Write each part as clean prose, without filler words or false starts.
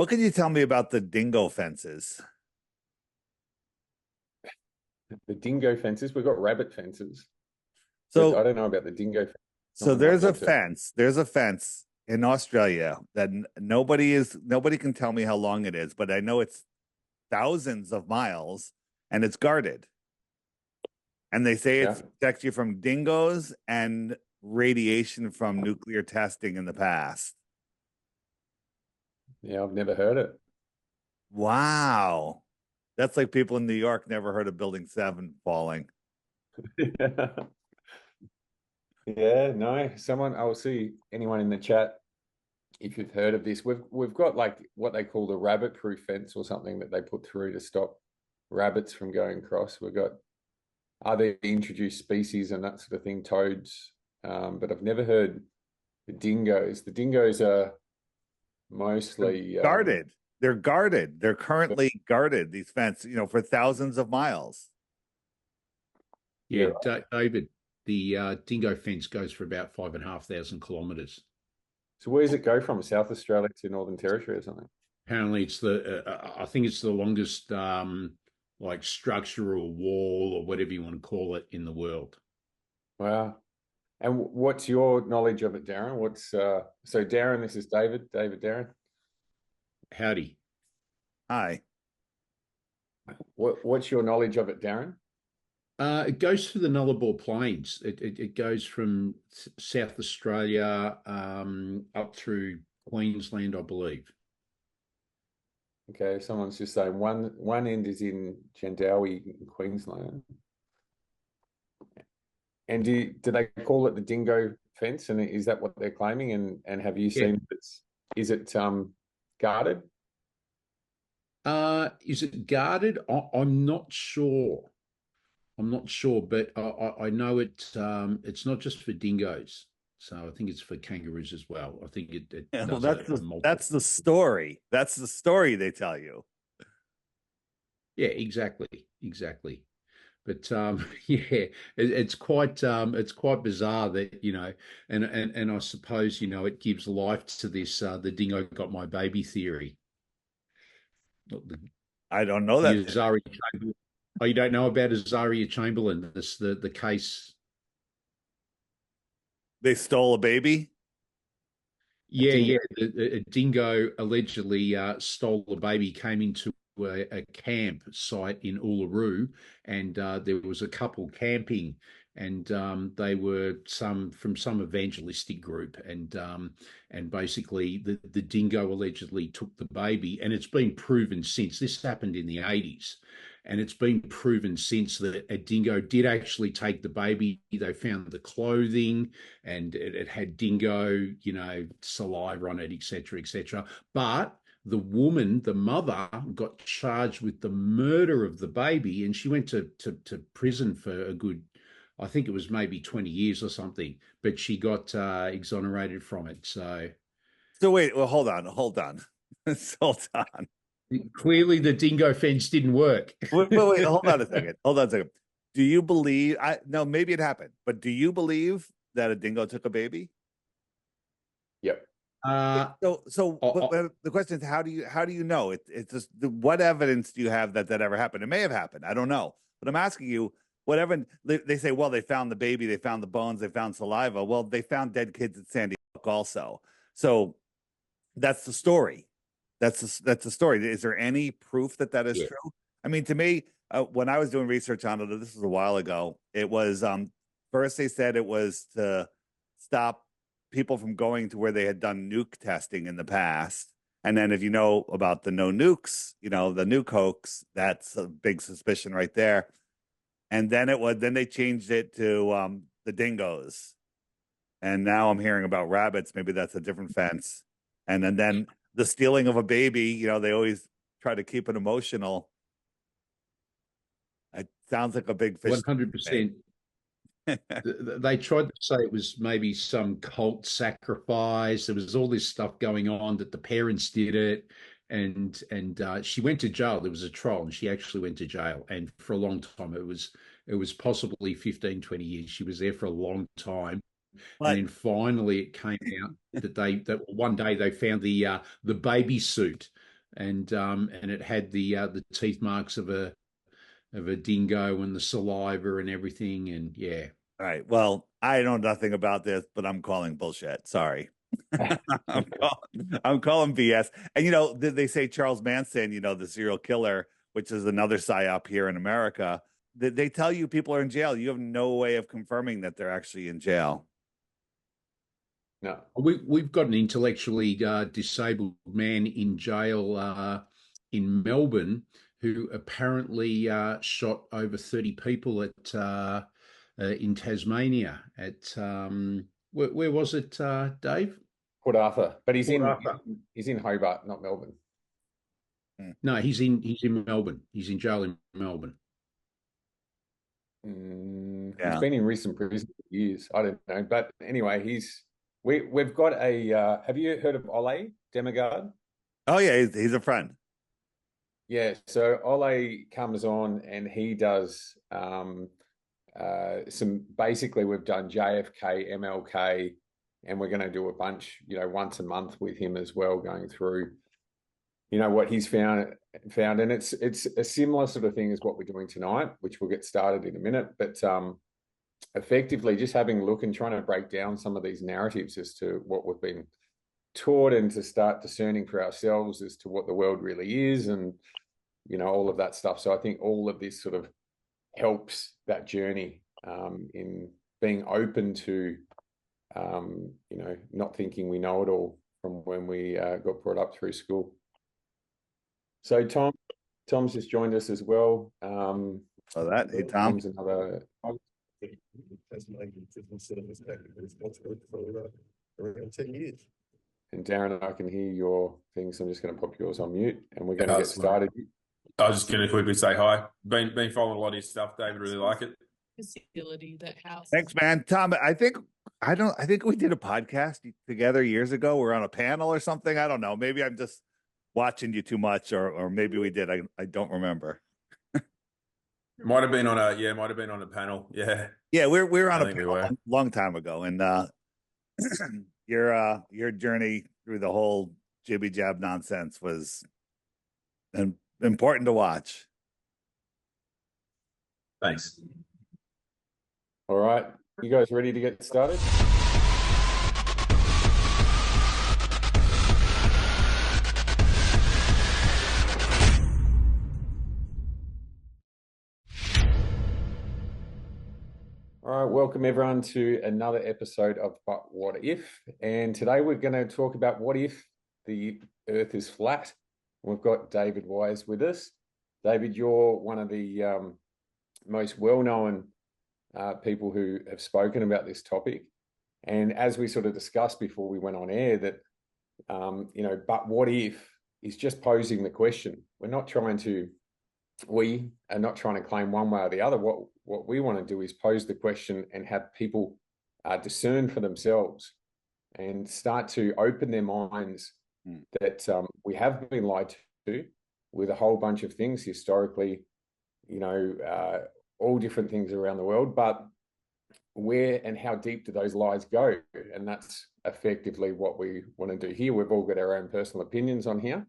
What can you tell me about the dingo fences? The dingo fences. We've got rabbit fences, but I So, don't know about the dingo fence. so Someone might there's be a able to. fence. There's a fence in Australia that nobody can tell me how long it is, but I know it's thousands of miles and it's guarded. And they say Yeah, it's protects you from dingoes and radiation from nuclear testing in the past. yeah. I've never heard it. Wow. That's like people in New York never heard of Building 7 falling. Yeah, no. Someone. I'll see anyone in the chat if you've heard of this. We've got like what they call the rabbit-proof fence or something that they put through to stop rabbits from going across. We've got other introduced species and that sort of thing, toads. But I've never heard the dingoes. The dingoes are They're mostly guarded. They're guarded. They're currently guarded, these fences, for thousands of miles. yeah. Yeah, David, the dingo fence goes for about 5,500 kilometres. So where does it go from? South Australia to Northern Territory or something? Apparently, I think it's the longest like structural wall or whatever you want to call it in the world. Wow. And what's your knowledge of it, Darren? So Darren, this is David Darren. Howdy. Hi. What's your knowledge of it, Darren? It goes through the Nullarbor Plains. It goes from South Australia up through Queensland, I believe. Okay, someone's just saying one end is in Jandowae, Queensland. And do they call it the dingo fence? And is that what they're claiming? And have you seen is it guarded? Is it guarded? I'm not sure. I'm not sure, but I know it's not just for dingoes. So I think it's for kangaroos as well. I think it Yeah, well, does a multiple. that's the story. That's the story they tell you. Yeah, exactly. But yeah, it's quite bizarre that and I suppose it gives life to this the dingo got my baby theory. The, I don't know the that. Azaria Chamberlain. Oh, you don't know about Azaria Chamberlain? This the case. They stole a baby. Yeah. A dingo allegedly stole a baby, came into a camp site in Uluru, and there was a couple camping, and they were from some evangelistic group, and basically the dingo allegedly took the baby, and it's been proven since. This happened in the 80s. And it's been proven since that a dingo did actually take the baby. They found the clothing, and it had dingo, saliva on it, etc., etc. But the woman, the mother, got charged with the murder of the baby, and she went to prison for a good, I think it was maybe 20 years or something. But she got exonerated from it. So Wait, well, hold on. Hold on. clearly, the dingo fence didn't work. Wait, hold on a second. Hold on a second. Do you believe no, maybe it happened, but do you believe that a dingo took a baby? Yep. But the question is, how do you know? It's just what evidence do you have that ever happened? It may have happened. I don't know, but I'm asking you. Whatever they say, well, they found the baby, they found the bones, they found saliva. Well, they found dead kids at Sandy Hook also. So that's the story. That's the story. Is there any proof that is Yeah. true? I mean, to me, when I was doing research on it, this was a while ago. It was first they said it was to stop people from going to where they had done nuke testing in the past. And then if you know about the no nukes, the nuke hoax, that's a big suspicion right there. And then they changed it to the dingoes. And now I'm hearing about rabbits. Maybe that's a different fence. And then the stealing of a baby, they always try to keep it emotional. It sounds like a big fish. 100%. They tried to say it was maybe some cult sacrifice. There was all this stuff going on that the parents did it, and she went to jail. There was a trial, and she actually went to jail. And for a long time, it was possibly 15, 20 years. She was there for a long time, and But then finally it came out that one day they found the baby suit and it had the teeth marks of a dingo and the saliva and everything, and yeah. All right. Well, I know nothing about this, but I'm calling bullshit. Sorry. I'm calling BS. And they say Charles Manson, the serial killer, which is another psyop here in America. They tell you people are in jail. You have no way of confirming that they're actually in jail. No. We've got an intellectually disabled man in jail in Melbourne who apparently shot over 30 people at in Tasmania at where was it, Dave? Port Arthur, but he's Port in Hobart, not Melbourne. No, he's in Melbourne. He's in jail in Melbourne. He's been in recent prison for years. I don't know, but anyway, we've got a. Have you heard of Ole Demigard? Oh yeah, he's a friend. Yeah, so Ole comes on and he does some. Basically, we've done JFK, MLK, and we're going to do a bunch, once a month with him as well, going through, what he's found, and it's a similar sort of thing as what we're doing tonight, which we'll get started in a minute. But effectively, just having a look and trying to break down some of these narratives as to what we've been taught, and to start discerning for ourselves as to what the world really is, and all of that stuff. So I think all of this sort of helps that journey in being open to not thinking we know it all from when we got brought up through school. So Tom's just joined us as well. Hey Tom. Tom's another. Around 10 years. And Darren, I can hear your thing, so I'm just going to pop yours on mute, and we're going to get started. I was just going to quickly say hi. Been following a lot of his stuff, David. Really like it. Facility, that house. Thanks, man. Tom, I think we did a podcast together years ago. We're on a panel or something. I don't know. Maybe I'm just watching you too much, or maybe we did. I don't remember. Might have been on a panel. Yeah. Yeah, we were on a panel a long time ago, and your journey through the whole jibby jab nonsense was important to watch. Thanks. All right, you guys ready to get started? All right, welcome everyone to another episode of But What If? And today we're going to talk about what if the Earth is flat. We've got David Wise with us. David, you're one of the most well-known people who have spoken about this topic. And as we sort of discussed before we went on air, that, but what if is just posing the question. We are not trying to claim one way or the other. What we want to do is pose the question and have people discern for themselves and start to open their minds that we have been lied to with a whole bunch of things historically, all different things around the world, but where and how deep do those lies go? And that's effectively what we want to do here. We've all got our own personal opinions on here.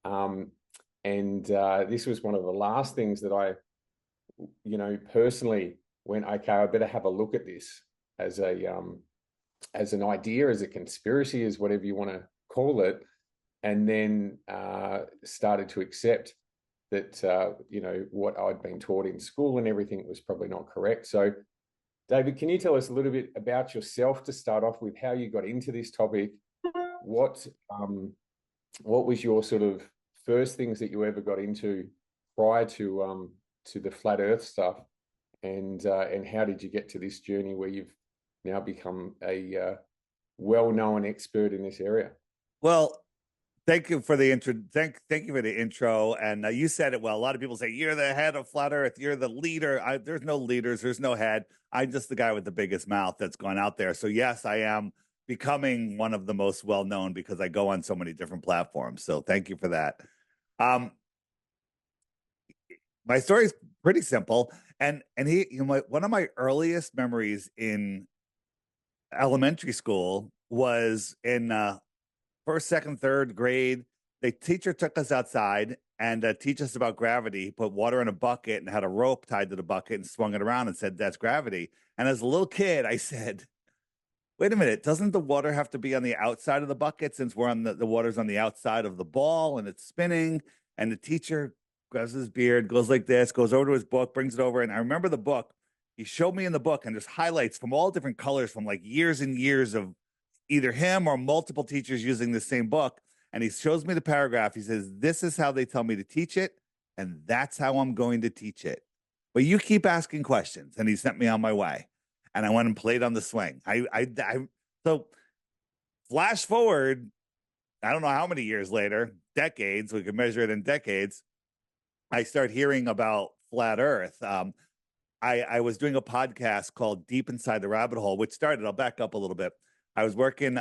And this was one of the last things that I, personally went, okay, I better have a look at this as an idea, as a conspiracy, as whatever you want to call it, and then started to accept that, what I'd been taught in school and everything was probably not correct. So, David, can you tell us a little bit about yourself to start off with, how you got into this topic? What was your sort of first things that you ever got into prior to the flat Earth stuff, and how did you get to this journey where you've now become a well-known expert in this area? Well, thank you for the intro. Thank you for the intro. And you said it well. A lot of people say you're the head of Flat Earth. You're the leader. There's no leaders. There's no head. I'm just the guy with the biggest mouth that's gone out there. So yes, I am becoming one of the most well-known because I go on so many different platforms. So thank you for that. My story is pretty simple. And one of my earliest memories in elementary school was in first, second, third grade. the teacher took us outside and teach us about gravity. He put water in a bucket and had a rope tied to the bucket and swung it around and said, "That's gravity." And as a little kid, I said, "Wait a minute, doesn't the water have to be on the outside of the bucket since we're on the water's on the outside of the ball and it's spinning?" And the teacher grabs his beard, goes like this, goes over to his book, brings it over. And I remember the book. He showed me in the book, and there's highlights from all different colors from like years and years of either him or multiple teachers using the same book. And he shows me the paragraph. He says, "This is how they tell me to teach it, and that's how I'm going to teach it. But you keep asking questions." And he sent me on my way. And I went and played on the swing. So flash forward, I don't know how many years later, decades, we can measure it in decades, I start hearing about flat Earth. I was doing a podcast called Deep Inside the Rabbit Hole, which started, I'll back up a little bit. I was working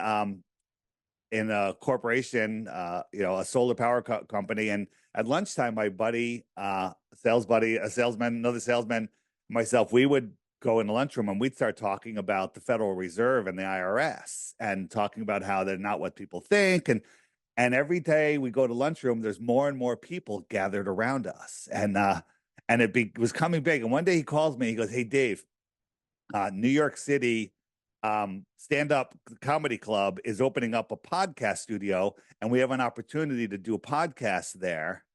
in a corporation, a solar power company. And at lunchtime, my buddy, a salesman, another salesman, myself, we would go in the lunchroom and we'd start talking about the Federal Reserve and the IRS and talking about how they're not what people think. And every day we go to lunchroom, there's more and more people gathered around us. And it was coming big. And one day he calls me, he goes, "Hey, Dave, New York City stand-up comedy club is opening up a podcast studio, and we have an opportunity to do a podcast there."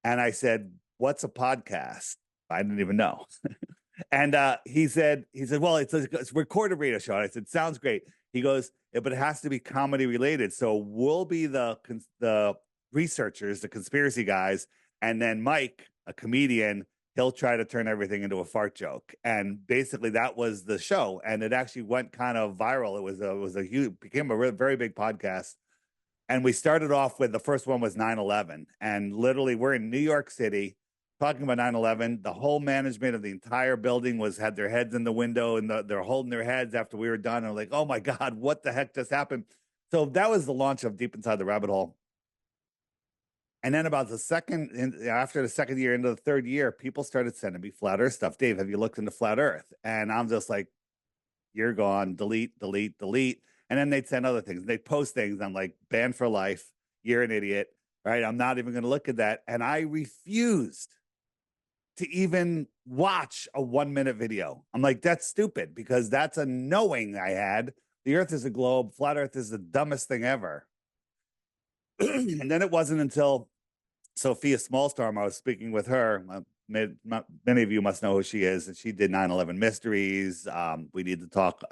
And I said, "What's a podcast?" I didn't even know. And he said, "Well, it's a recorded radio show." And I said, "Sounds great." He goes, "Yeah, but it has to be comedy related. So we'll be the researchers, the conspiracy guys, and then Mike, a comedian, he'll try to turn everything into a fart joke." And basically that was the show. And it actually went kind of viral. Became a very big podcast. And we started off with, the first one was 9/11. And literally we're in New York City talking about 9/11. The whole management of the entire building had their heads in the window, and they're holding their heads after we were done. And like, "Oh my God, what the heck just happened?" So that was the launch of Deep Inside the Rabbit Hole. And then after the second year, into the third year, people started sending me flat Earth stuff. "Dave, have you looked into flat Earth?" And I'm just like, "You're gone, delete, delete, delete." And then they'd send other things. They'd post things. I'm like, "Banned for life. You're an idiot." Right? I'm not even going to look at that. And I refused to even watch a 1-minute video. I'm like, that's stupid, because that's a knowing I had. The Earth is a globe. Flat Earth is the dumbest thing ever. And then it wasn't until Sophia Smallstorm, I was speaking with her. Many of you must know who she is. And she did 9/11 Mysteries. We Need to Talk.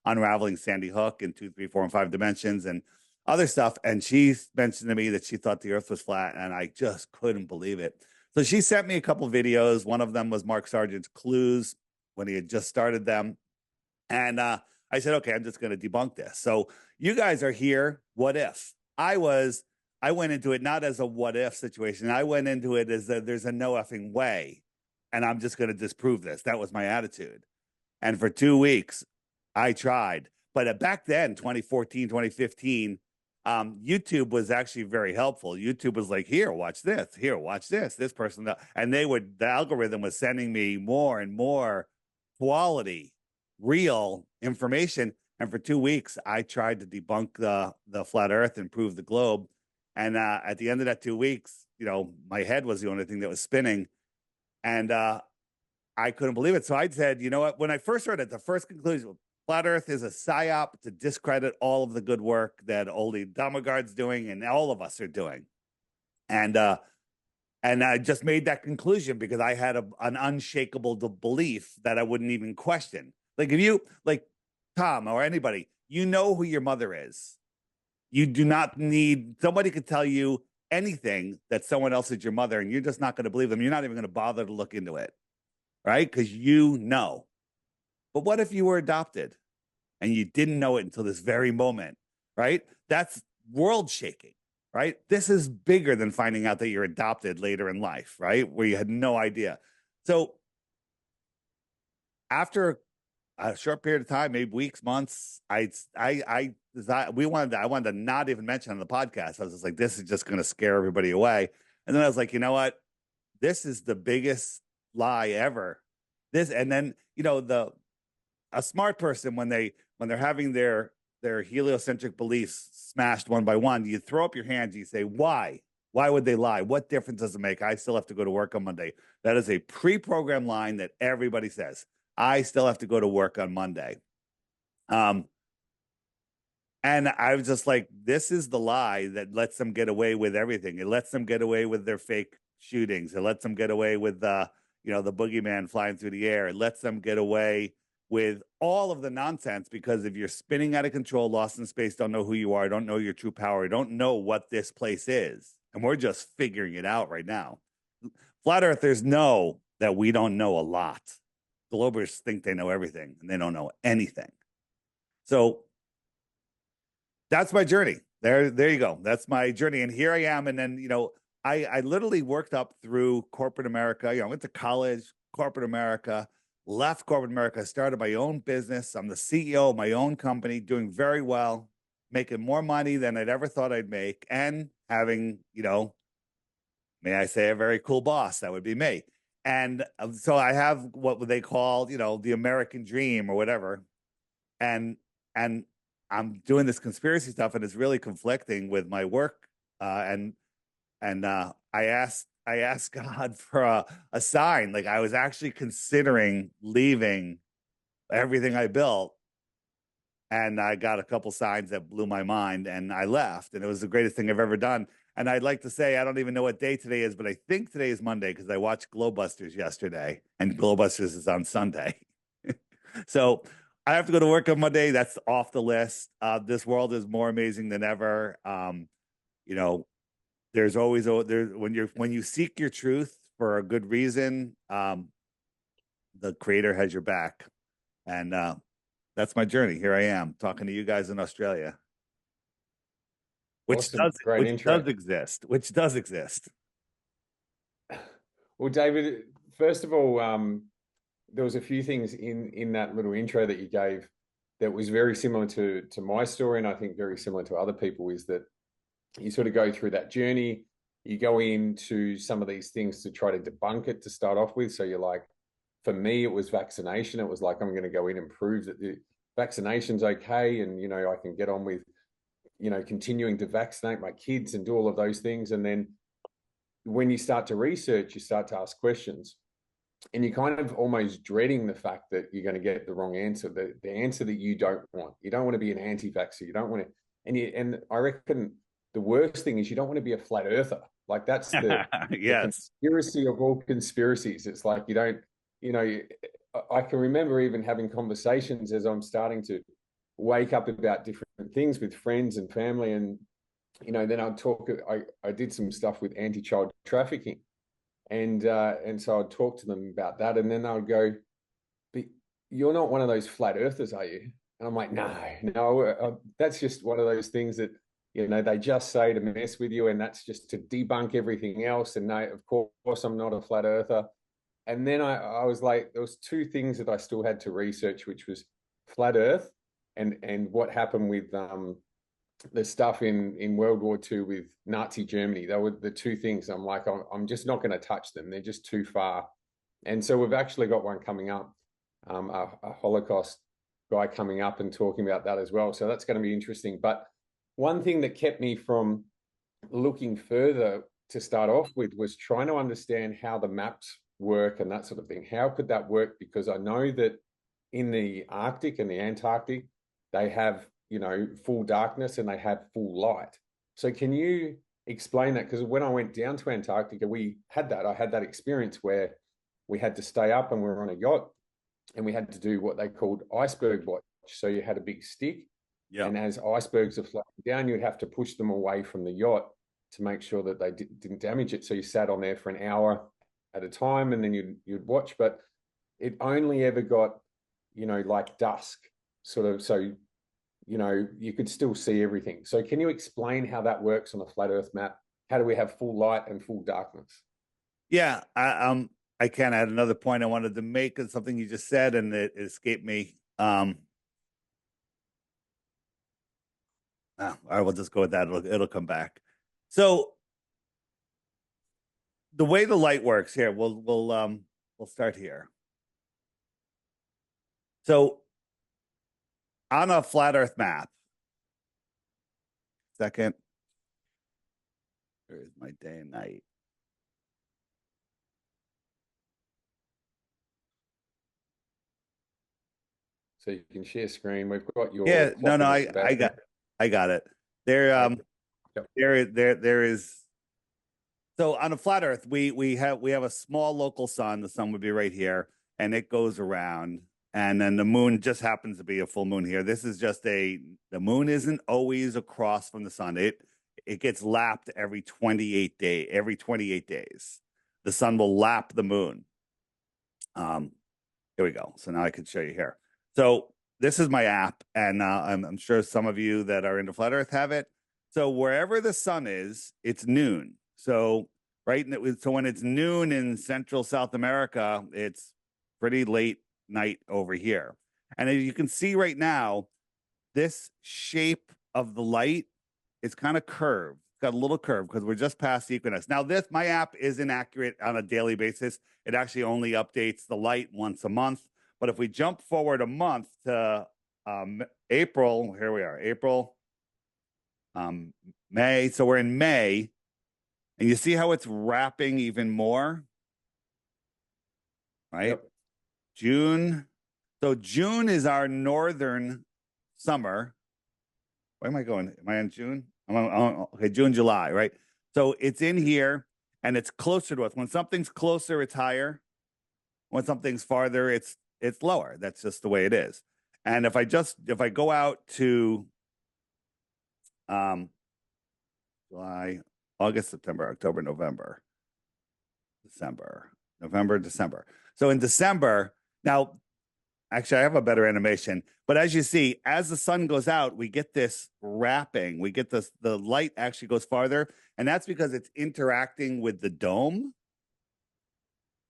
Unraveling Sandy Hook in 2, 3, 4, and 5 dimensions and other stuff. And she mentioned to me that she thought the Earth was flat. And I just couldn't believe it. So she sent me a couple of videos. One of them was Mark Sargent's Clues when he had just started them. And I said, okay, I'm just going to debunk this. So you guys are here. What if? I went into it not as a what if situation. I went into it as there's a no effing way. And I'm just going to disprove this. That was my attitude. And for 2 weeks, I tried. But back then, 2014, 2015, YouTube was actually very helpful. YouTube was like, "Here, watch this. Here, watch this. This person," and the algorithm was sending me more and more quality, real information. And for 2 weeks, I tried to debunk the flat Earth and prove the globe. And at the end of that 2 weeks, my head was the only thing that was spinning, and I couldn't believe it. So I said, "You know what?" When I first heard it, the first conclusion: flat Earth is a psyop to discredit all of the good work that Oldie Damagard's doing and all of us are doing. And I just made that conclusion because I had an unshakable belief that I wouldn't even question. Like, if you, like Tom or anybody, you know who your mother is. You do not need, somebody could tell you anything that someone else is your mother, and you're just not going to believe them. You're not even going to bother to look into it, right? Because you know. But what if you were adopted and you didn't know it until this very moment, right? That's world shaking, right? This is bigger than finding out that you're adopted later in life, right? Where you had no idea. So after a short period of time, maybe weeks, months, I wanted to not even mention on the podcast. I was just like, this is just going to scare everybody away. And then I was like, you know what? This is the biggest lie ever. And then, a smart person, when they're having their their heliocentric beliefs smashed one by one, you throw up your hands and you say, why? Why would they lie? What difference does it make? I still have to go to work on Monday. That is a pre-programmed line that everybody says. I still have to go to work on Monday. And I was just like, this is the lie that lets them get away with everything. It lets them get away with their fake shootings. It lets them get away with the boogeyman flying through the air. It lets them get away with all of the nonsense, because if you're spinning out of control, lost in space, don't know who you are, don't know your true power, don't know what this place is. And we're just figuring it out right now. Flat earthers know that we don't know a lot. Globers think they know everything, and they don't know anything. So that's my journey. There you go. That's my journey. And here I am. And then, I literally worked up through corporate America. I went to college, corporate America, left corporate America, started my own business. I'm the CEO of my own company, doing very well, making more money than I'd ever thought I'd make, and having, may I say, a very cool boss. That would be me. And so I have what they call, the American dream or whatever. And I'm doing this conspiracy stuff, and it's really conflicting with my work. And I asked God for a sign. Like, I was actually considering leaving everything I built, and I got a couple signs that blew my mind, and I left, and it was the greatest thing I've ever done. And I'd like to say, I don't even know what day today is, but I think today is Monday, because I watched Glowbusters yesterday, and Glowbusters is on Sunday. So I have to go to work on Monday. That's off the list. This world is more amazing than ever. There's always when you seek your truth for a good reason, the Creator has your back, and that's my journey. Here I am talking to you guys in Australia, which Awesome. does exist. Well, David, first of all, there was a few things in that little intro that you gave that was very similar to my story, and I think very similar to other people, is that you sort of go through that journey, you go into some of these things to try to debunk it to start off with. So you're like, for me, it was vaccination. It was like, I'm going to go in and prove that the vaccination's okay, and I can get on with continuing to vaccinate my kids and do all of those things. And then when you start to research, you start to ask questions, and you're kind of almost dreading the fact that you're going to get the wrong answer, the answer that you don't want. You don't want to be an anti-vaxxer. You don't want to, and I reckon the worst thing is you don't want to be a flat earther. Like, that's the, yes. the conspiracy of all conspiracies. It's like, you don't, I can remember even having conversations as I'm starting to wake up about different things with friends and family. And, then I did some stuff with anti-child trafficking. And so I'd talk to them about that. And then I would go, but you're not one of those flat earthers, are you? And I'm like, no, that's just one of those things that, they just say to mess with you, and that's just to debunk everything else. And no, of course, I'm not a flat earther. And then I was like, there was two things that I still had to research, which was flat earth and what happened with the stuff in World War II with Nazi Germany. They were the two things. I'm like, I'm just not going to touch them. They're just too far. And so we've actually got one coming up, a Holocaust guy coming up and talking about that as well. So that's going to be interesting. But one thing that kept me from looking further to start off with was trying to understand how the maps work and that sort of thing. How could that work? Because I know that in the Arctic and the Antarctic, they have, full darkness and they have full light. So can you explain that? Because when I went down to Antarctica, I had that experience where we had to stay up and we were on a yacht, and we had to do what they called iceberg watch. So you had a big stick. Yeah. And as icebergs are floating down, you'd have to push them away from the yacht to make sure that they didn't damage it. So you sat on there for an hour at a time, and then you'd watch. But it only ever got, like dusk, sort of. So, you could still see everything. So can you explain how that works on a flat Earth map? How do we have full light and full darkness? Yeah, I can add another point I wanted to make of something you just said, and it escaped me. I will just go with that. It'll come back. So the way the light works here, we'll start here. So on a flat Earth map, second. Where is my day and night? So you can share screen. We've got your Yeah, no, clock in the I got it. There, Yep. there is. So on a flat Earth, we have a small local sun. The sun would be right here, and it goes around, and then the moon just happens to be a full moon here. This is just the moon isn't always across from the sun. It gets lapped every 28 days. The sun will lap the moon. Here we go. So now I can show you here. So this is my app, and I'm sure some of you that are into flat Earth have it. So wherever the sun is, it's noon. So so when it's noon in Central South America, it's pretty late night over here. And as you can see right now, this shape of the light is kind of curved. It's got a little curve because we're just past the equinox. Now, my app is inaccurate on a daily basis. It actually only updates the light once a month. But if we jump forward a month to April, here we are, April, May. So we're in May. And you see how it's wrapping even more, right? Yep. June. So June is our northern summer. Where am I going? Am I in June? Okay, June, July, right? So it's in here and it's closer to us. When something's closer, it's higher. When something's farther, it's lower. That's just the way it is. And if I go out to July, August, September, October, November, December. So in December, now, actually, I have a better animation. But as you see, as the sun goes out, we get this wrapping. We get this, the light actually goes farther. And that's because it's interacting with the dome.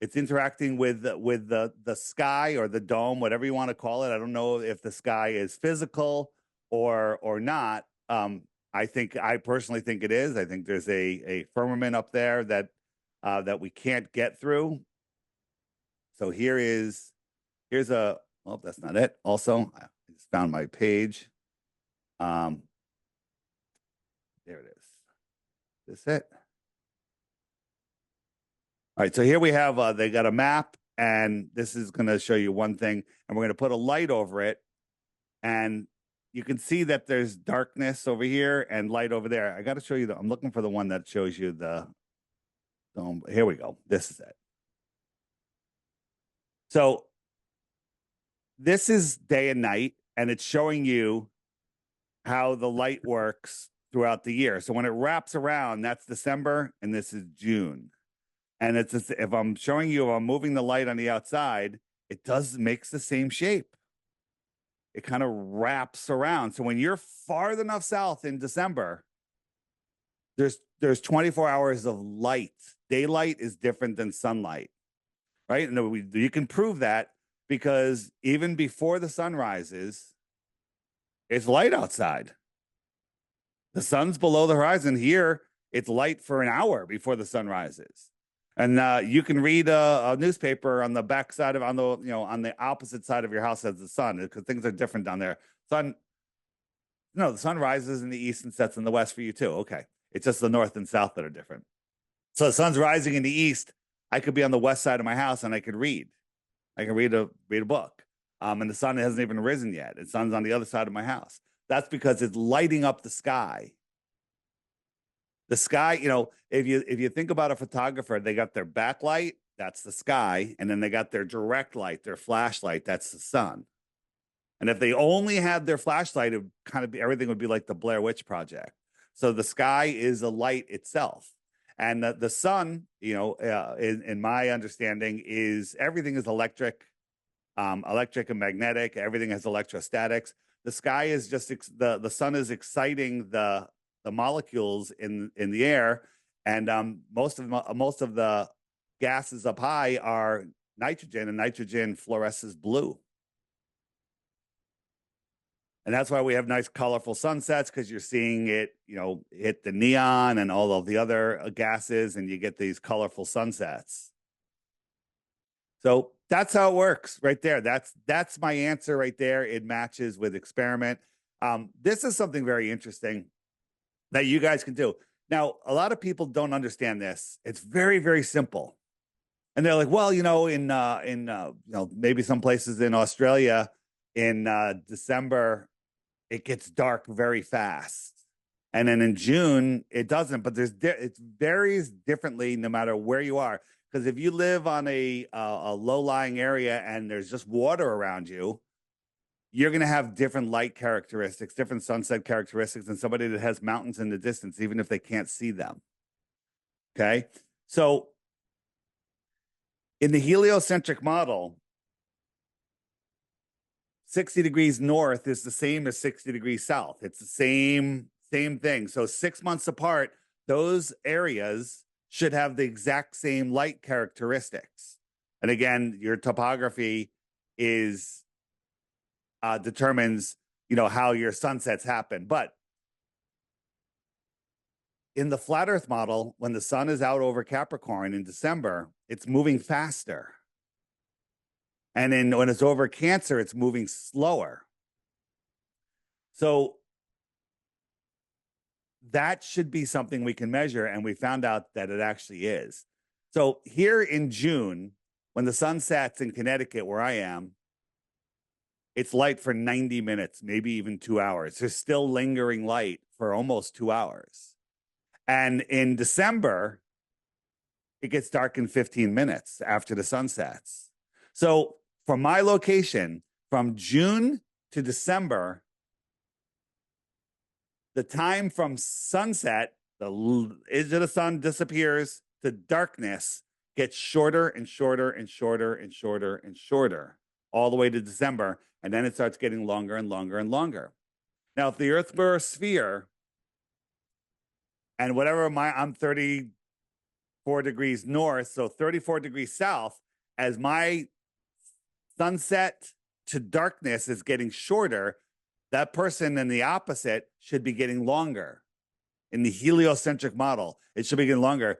It's interacting with the sky or the dome, whatever you want to call it. I don't know if the sky is physical or not. I personally think it is. I think there's a firmament up there that we can't get through. So here's a, well, that's not it. Also, I just found my page. There it is. Is this it? All right, so here we have, they got a map, and this is going to show you one thing, and we're going to put a light over it, and you can see that there's darkness over here and light over there. I got to show you, I'm looking for the one that shows you the dome. Here we go. This is it. So this is day and night, and it's showing you how the light works throughout the year. So when it wraps around, that's December, and this is June. And if I'm showing you, if I'm moving the light on the outside, it makes the same shape. It kind of wraps around. So when you're far enough south in December, there's 24 hours of light. Daylight is different than sunlight, right? And you can prove that because even before the sun rises, it's light outside. The sun's below the horizon. Here, it's light for an hour before the sun rises. And you can read a newspaper on the back side on the opposite side of your house as the sun, because things are different down there. The sun rises in the east and sets in the west for you too. Okay. It's just the north and south that are different. So the sun's rising in the east. I could be on the west side of my house and I could read. I can read a book. And the sun hasn't even risen yet. The sun's on the other side of my house. That's because it's lighting up the sky. The sky, if you think about a photographer, they got their backlight, that's the sky, and then they got their direct light, their flashlight, that's the sun. And if they only had their flashlight, it would everything would be like the Blair Witch Project. So the sky is a light itself. And the sun, in my understanding, everything is electric and magnetic. Everything has electrostatics. The sky is just the sun is exciting the molecules in the air, and most of the gases up high are nitrogen, and nitrogen fluoresces blue. And that's why we have nice colorful sunsets, because you're seeing it, hit the neon and all of the other gases, and you get these colorful sunsets. So that's how it works right there. That's my answer right there. It matches with experiment. This is something very interesting. that you guys can do. Now, a lot of people don't understand this. It's very, very simple. And they're like, well, you know, maybe some places in Australia in December, it gets dark very fast. And then in June, it doesn't, but it varies differently no matter where you are. Because if you live on a low-lying area and there's just water around you, you're going to have different light characteristics, different sunset characteristics than somebody that has mountains in the distance, even if they can't see them. Okay? So in the heliocentric model, 60 degrees north is the same as 60 degrees south. It's the same thing. So 6 months apart, those areas should have the exact same light characteristics. And again, your topography is determines, you know, how your sunsets happen. But in the flat Earth model, when the sun is out over Capricorn in December, it's moving faster. And then when it's over Cancer, it's moving slower. So that should be something we can measure. And we found out that it actually is. So here in June, when the sun sets in Connecticut, where I am, it's light for 90 minutes, maybe even 2 hours. There's still lingering light for almost 2 hours. And in December, it gets dark in 15 minutes after the sun sets. So from my location, from June to December, the time from sunset, the edge of the sun disappears, to darkness gets shorter and shorter and shorter and shorter and shorter, all the way to December. And then it starts getting longer and longer and longer. Now, if the Earth were a sphere, and whatever I'm 34 degrees north, so 34 degrees south, as my sunset to darkness is getting shorter, that person in the opposite should be getting longer. In the heliocentric model, it should be getting longer.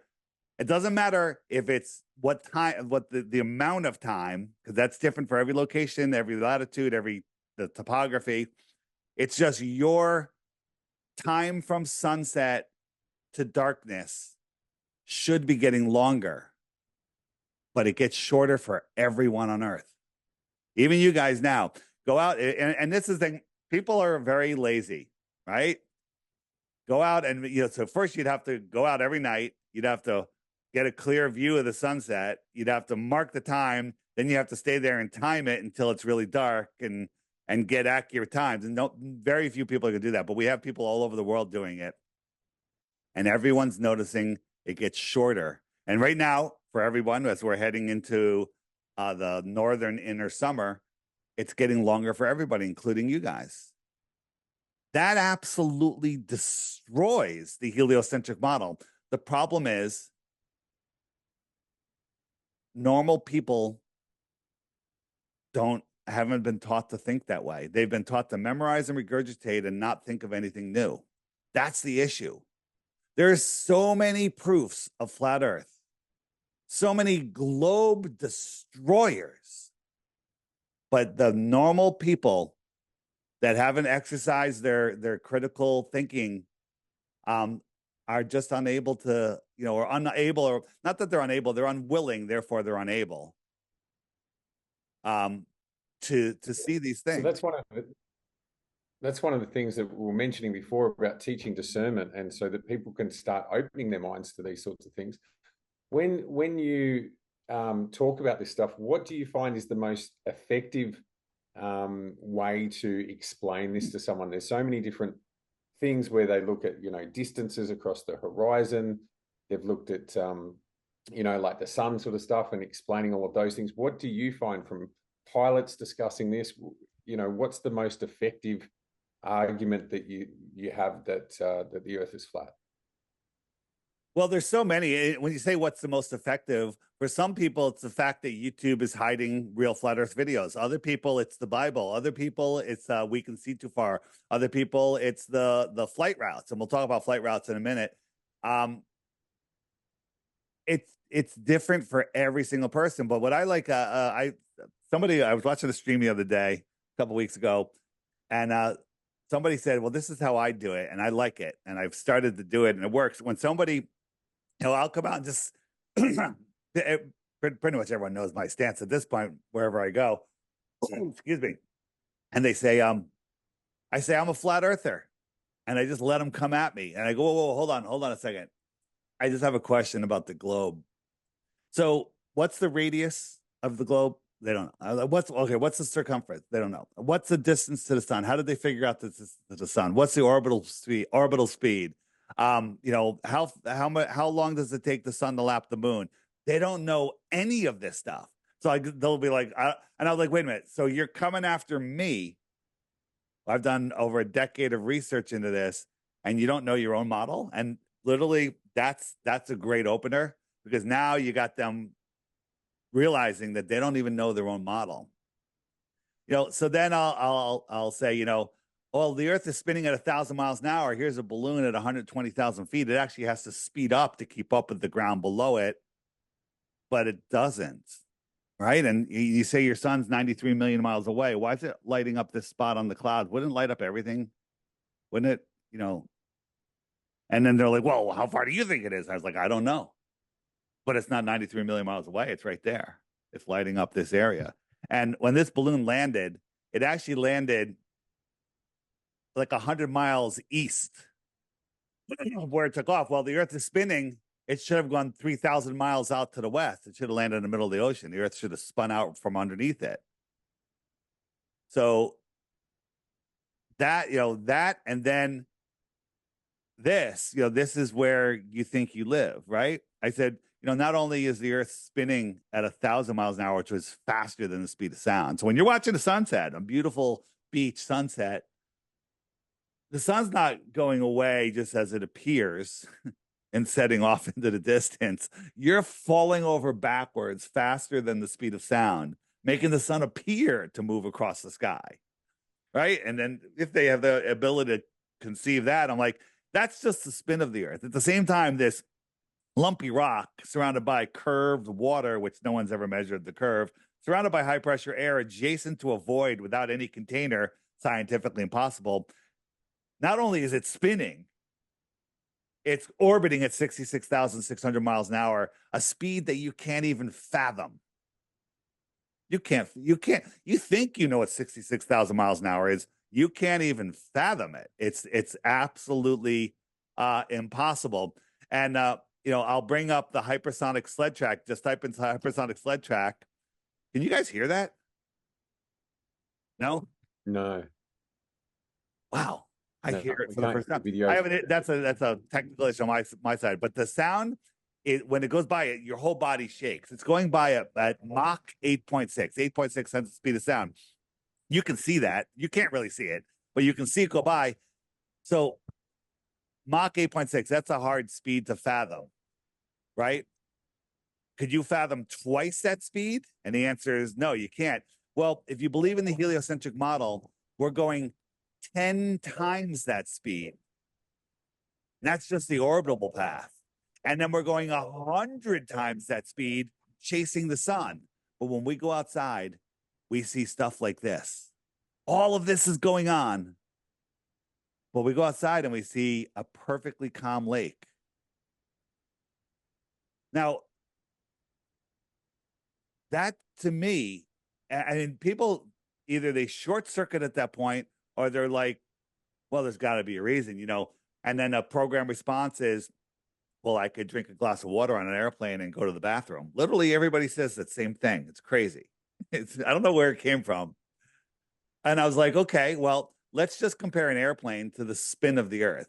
It doesn't matter if it's what time, what the amount of time, because that's different for every location, every latitude, the topography. It's just your time from sunset to darkness should be getting longer, but it gets shorter for everyone on Earth. Even you guys now go out, and this is the thing. People are very lazy, right? Go out and, you know, so first you'd have to go out every night. You'd have to get a clear view of the sunset. You'd have to mark the time. Then you have to stay there and time it until it's really dark and get accurate times. And very few people can do that, but we have people all over the world doing it. And everyone's noticing it gets shorter. And right now, for everyone, as we're heading into the northern inner summer, it's getting longer for everybody, including you guys. That absolutely destroys the heliocentric model. The problem is normal people haven't been taught to think that way. They've been taught to memorize and regurgitate and not think of anything new. That's the issue. There's so many proofs of flat Earth, so many globe destroyers. But the normal people that haven't exercised their critical thinking are just unable to, you know, or unable, or not that they're unable, they're unwilling, therefore they're unable to see these things. So that's one of the things that we were mentioning before about teaching discernment, and so that people can start opening their minds to these sorts of things. When you talk about this stuff, what do you find is the most effective way to explain this to someone? There's so many different things where they look at, you know, distances across the horizon. They've looked at, you know, like the sun sort of stuff and explaining all of those things. What do you find from pilots discussing this? You know, what's the most effective argument that you have that the Earth is flat? Well, there's so many. When you say what's the most effective, for some people, it's the fact that YouTube is hiding real flat Earth videos. Other people, it's the Bible. Other people, it's we can see too far. Other people, it's the flight routes, and we'll talk about flight routes in a minute. It's different for every single person. But what I like, I was watching a stream the other day, a couple weeks ago, and somebody said, well, this is how I do it, and I like it, and I've started to do it, and it works. When somebody, I'll come out and just pretty much everyone knows my stance at this point, wherever I go. Excuse me. And they say, I say, I'm a flat earther. And I just let them come at me. And I go, whoa, hold on a second. I just have a question about the globe. So what's the radius of the globe? They don't know. What's the circumference? They don't know. What's the distance to the sun? How did they figure out this is to the sun? What's the orbital speed? How long does it take the sun to lap the moon? They don't know any of this stuff. So they'll be like, and I was like, wait a minute. So you're coming after me. I've done over a decade of research into this, and you don't know your own model. And literally, that's a great opener, because now you got them realizing that they don't even know their own model. So then I'll say, well, the Earth is spinning at 1,000 miles an hour. Here's a balloon at 120,000 feet. It actually has to speed up to keep up with the ground below it, but it doesn't. Right. And you say your sun's 93 million miles away. Why is it lighting up this spot on the clouds? Wouldn't it light up everything? Wouldn't it, And then they're like, well, how far do you think it is? I was like, I don't know. But it's not 93 million miles away. It's right there. It's lighting up this area. And when this balloon landed, it actually landed like 100 miles east of where it took off. While the Earth is spinning, it should have gone 3,000 miles out to the west. It should have landed in the middle of the ocean. The Earth should have spun out from underneath it. So that, and then this, this is where you think you live, right? I said, not only is the Earth spinning at 1,000 miles an hour, which was faster than the speed of sound. So when you're watching a sunset, a beautiful beach sunset, the sun's not going away just as it appears and setting off into the distance. You're falling over backwards faster than the speed of sound, making the sun appear to move across the sky, right? And then if they have the ability to conceive that, I'm like, that's just the spin of the Earth. At the same time, this lumpy rock surrounded by curved water, which no one's ever measured the curve, surrounded by high pressure air adjacent to a void without any container, scientifically impossible. Not only is it spinning, it's orbiting at 66,600 miles an hour, a speed that you can't even fathom. You think you know what 66,000 miles an hour is. You can't even fathom it. It's absolutely impossible. And, I'll bring up the hypersonic sled track. Just type in hypersonic sled track. Can you guys hear that? No? No. Wow. I hear it for the first time. Videos. That's a technical issue on my side, but the sound, when it goes by it, your whole body shakes. It's going by at Mach 8.6. 8.6 times the speed of sound. You can see that. You can't really see it, but you can see it go by. So Mach 8.6, that's a hard speed to fathom, right? Could you fathom twice that speed? And the answer is no, you can't. Well, if you believe in the heliocentric model, we're going 10 times that speed. And that's just the orbital path. And then we're going 100 times that speed chasing the sun. But when we go outside, we see stuff like this. All of this is going on. But we go outside and we see a perfectly calm lake. Now, that to me, I mean, people either they short circuit at that point, or they're like, well, there's got to be a reason, And then a program response is, well, I could drink a glass of water on an airplane and go to the bathroom. Literally, everybody says the same thing. It's crazy. I don't know where it came from. And I was like, okay, well, let's just compare an airplane to the spin of the Earth.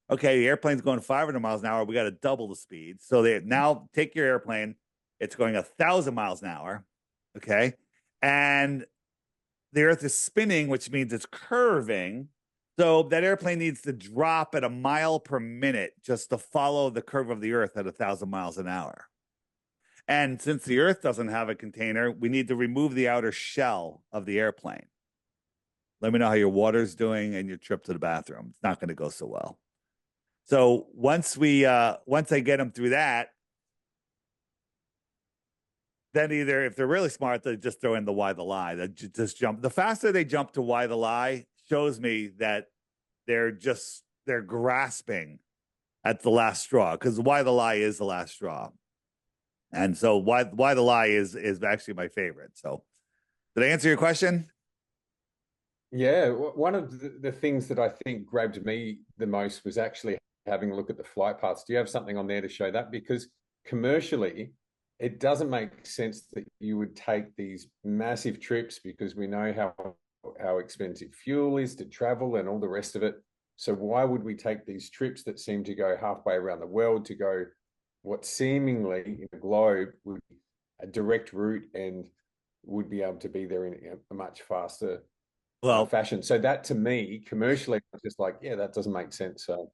Okay, the airplane's going 500 miles an hour. We got to double the speed. So they now take your airplane. It's going 1,000 miles an hour. Okay. And the Earth is spinning, which means it's curving. So that airplane needs to drop at a mile per minute just to follow the curve of the Earth at 1,000 miles an hour. And since the Earth doesn't have a container, we need to remove the outer shell of the airplane. Let me know how your water's doing and your trip to the bathroom. It's not going to go so well. So once I get them through that, then either if they're really smart, they just throw in the why the lie. They just jump. The faster they jump to why the lie shows me that they're grasping at the last straw, because Why the Lie is the last straw. And so why the Lie is actually my favorite. So did I answer your question? Yeah, one of the things that I think grabbed me the most was actually having a look at the flight paths. Do you have something on there to show that? Because commercially, it doesn't make sense that you would take these massive trips, because we know how expensive fuel is to travel and all the rest of it. So why would we take these trips that seem to go halfway around the world to go what seemingly in the globe would be a direct route and would be able to be there in a much faster fashion? So that, to me, commercially, I'm just like, yeah, that doesn't make sense. So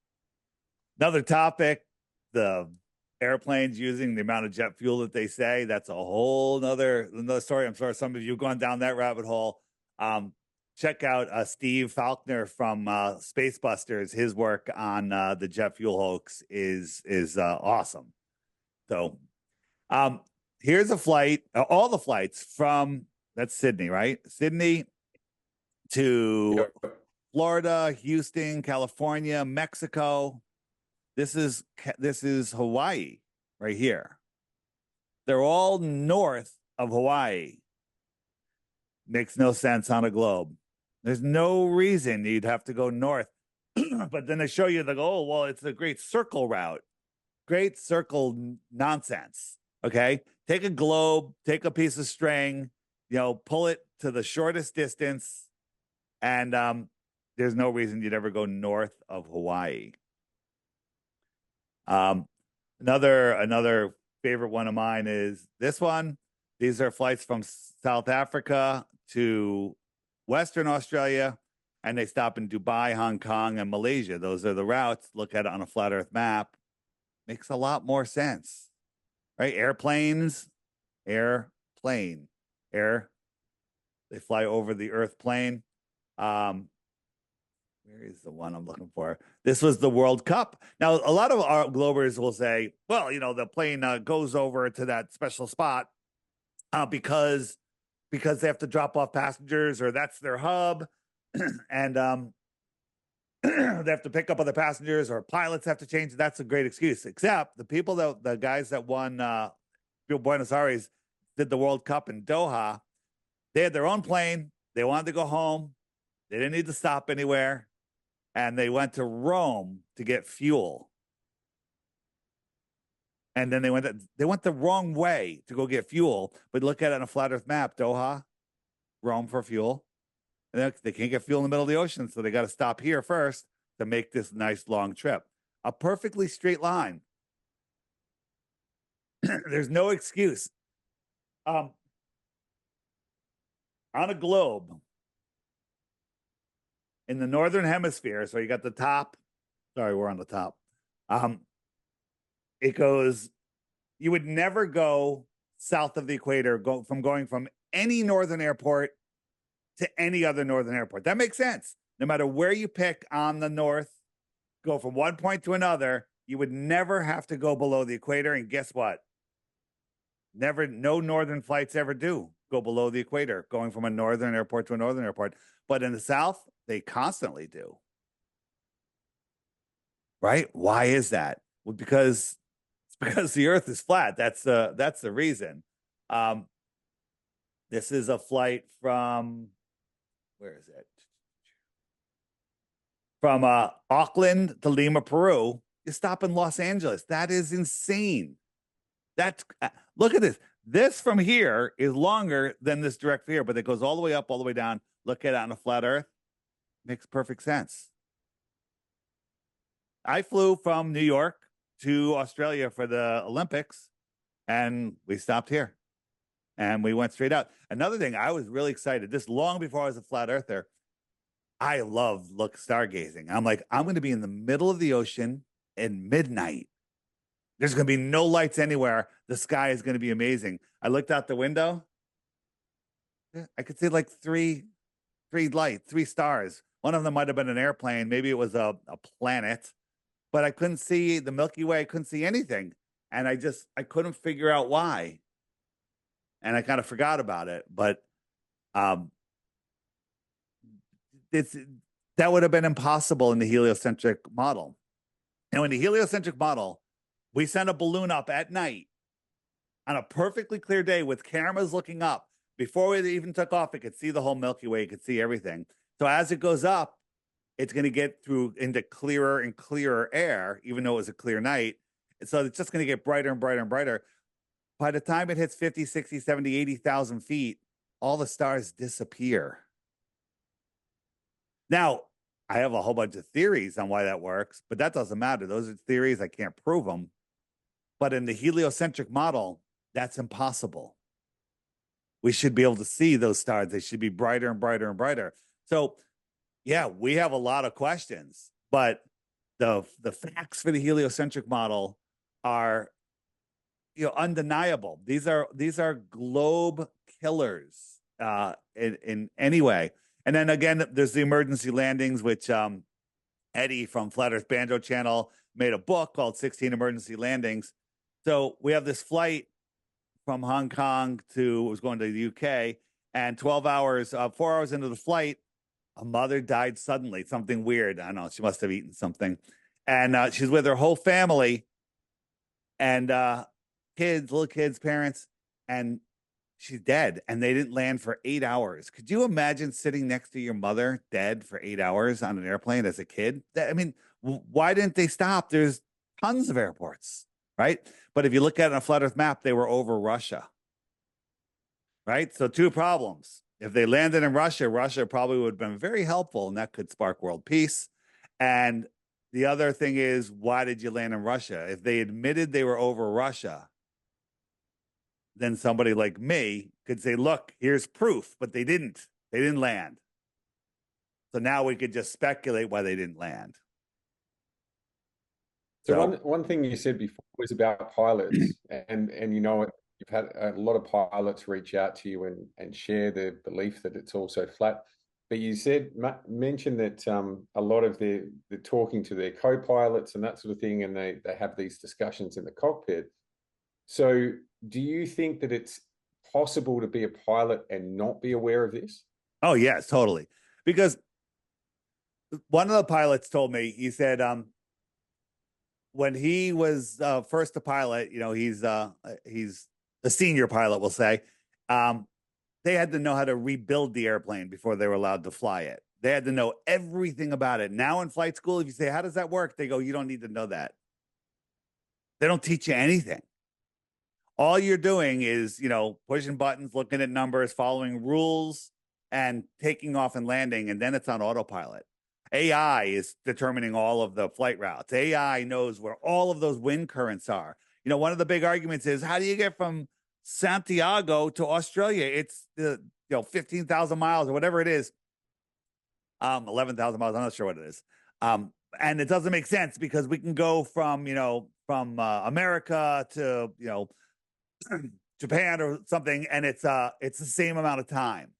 another topic, the airplanes using the amount of jet fuel that they say, that's a whole another story. I'm sorry some of you have gone down that rabbit hole. Check out Steve Faulkner from Space Busters. His work on the jet fuel hoax is awesome. So here's a flight, all the flights from, that's Sydney, right? Sydney to Florida, Houston, California, Mexico. This is Hawaii right here. They're all north of Hawaii. Makes no sense on a globe. There's no reason you'd have to go north. But then they show you, they go, oh, well, it's a great circle route. Great circle nonsense. Okay. Take a globe, take a piece of string, pull it to the shortest distance. And there's no reason you'd ever go north of Hawaii. Another favorite one of mine is this one. These are flights from South Africa to Western Australia, and they stop in Dubai, Hong Kong, and Malaysia. Those are the routes. Look at it on a flat Earth map. Makes a lot more sense, right? Airplanes, airplane, air. They fly over the Earth plane. Where is the one I'm looking for? This was the World Cup. Now, a lot of our Globers will say, well, the plane goes over to that special spot because they have to drop off passengers, or that's their hub. And they have to pick up other passengers, or pilots have to change. That's a great excuse. Except the guys that won Buenos Aires, did the World Cup in Doha. They had their own plane. They wanted to go home. They didn't need to stop anywhere. And they went to Rome to get fuel. And then they went the wrong way to go get fuel. But look at it on a flat Earth map, Doha, Rome for fuel. And they can't get fuel in the middle of the ocean, so they got to stop here first to make this nice long trip. A perfectly straight line. There's no excuse. On a globe, in the northern hemisphere, so you got the top. Sorry, we're on the top. It goes, you would never go south of the equator, going from any northern airport to any other northern airport. That makes sense. No matter where you pick on the north, go from one point to another, you would never have to go below the equator. And guess what? No northern flights ever do go below the equator, going from a northern airport to a northern airport. But in the south, they constantly do. Right? Why is that? Well, because the Earth is flat. That's the reason. This is a flight from, where is it? From Auckland to Lima, Peru. You stop in Los Angeles. That is insane. Look at this. This from here is longer than this direct from here, but it goes all the way up, all the way down. Look at it on a flat Earth. Makes perfect sense. I flew from New York to Australia for the Olympics, and we stopped here. And we went straight out. Another thing, I was really excited. This long before I was a flat earther, I love stargazing. I'm like, I'm going to be in the middle of the ocean at midnight. There's going to be no lights anywhere. The sky is going to be amazing. I looked out the window. I could see like three stars. One of them might have been an airplane. Maybe it was a planet. But I couldn't see the Milky Way. I couldn't see anything. And I couldn't figure out why. And I kind of forgot about it. But That would have been impossible in the heliocentric model. And in the heliocentric model, we sent a balloon up at night on a perfectly clear day with cameras looking up. Before we even took off, it could see the whole Milky Way, it could see everything. So as it goes up, it's going to get through into clearer and clearer air, even though it was a clear night. So it's just going to get brighter and brighter and brighter. By the time it hits 50, 60, 70, 80,000 feet, all the stars disappear. Now, I have a whole bunch of theories on why that works, but that doesn't matter. Those are theories. I can't prove them. But in the heliocentric model, that's impossible. We should be able to see those stars. They should be brighter and brighter and brighter. So, yeah, we have a lot of questions, but the facts for the heliocentric model are, undeniable. These are globe killers in any way. And then again, there's the emergency landings, which Eddie from Flat Earth Banjo Channel made a book called 16 Emergency Landings. So we have this flight from Hong Kong was going to the UK, and 4 hours into the flight, a mother died suddenly. Something weird. I don't know. She must have eaten something. And she's with her whole family and little kids, parents, and she's dead. And they didn't land for 8 hours. Could you imagine sitting next to your mother dead for 8 hours on an airplane as a kid? Why didn't they stop? There's tons of airports, right? But if you look at it on a flat Earth map, they were over Russia, right? So 2 problems. If they landed in Russia, Russia probably would have been very helpful, and that could spark world peace. And the other thing is, why did you land in Russia? If they admitted they were over Russia, then somebody like me could say, look, here's proof, but they didn't. They didn't land. So now we could just speculate why they didn't land. So one thing you said before was about pilots, and you've had a lot of pilots reach out to you and share their belief that it's also flat. But you mentioned that a lot of they're talking to their co-pilots and that sort of thing, and they have these discussions in the cockpit. So do you think that it's possible to be a pilot and not be aware of this? Oh, yes, totally. Because one of the pilots told me, he said, when he was first a pilot, he's a senior pilot, we'll say, they had to know how to rebuild the airplane before they were allowed to fly it. They had to know everything about it. Now in flight school, if you say, how does that work? They go, you don't need to know that. They don't teach you anything. All you're doing is, pushing buttons, looking at numbers, following rules, and taking off and landing, and then it's on autopilot. AI is determining all of the flight routes. AI knows where all of those wind currents are. One of the big arguments is, how do you get from Santiago to Australia? It's 15,000 miles or whatever it is. 11,000 miles. I'm not sure what it is. And it doesn't make sense because we can go from America to, Japan or something, and it's the same amount of time.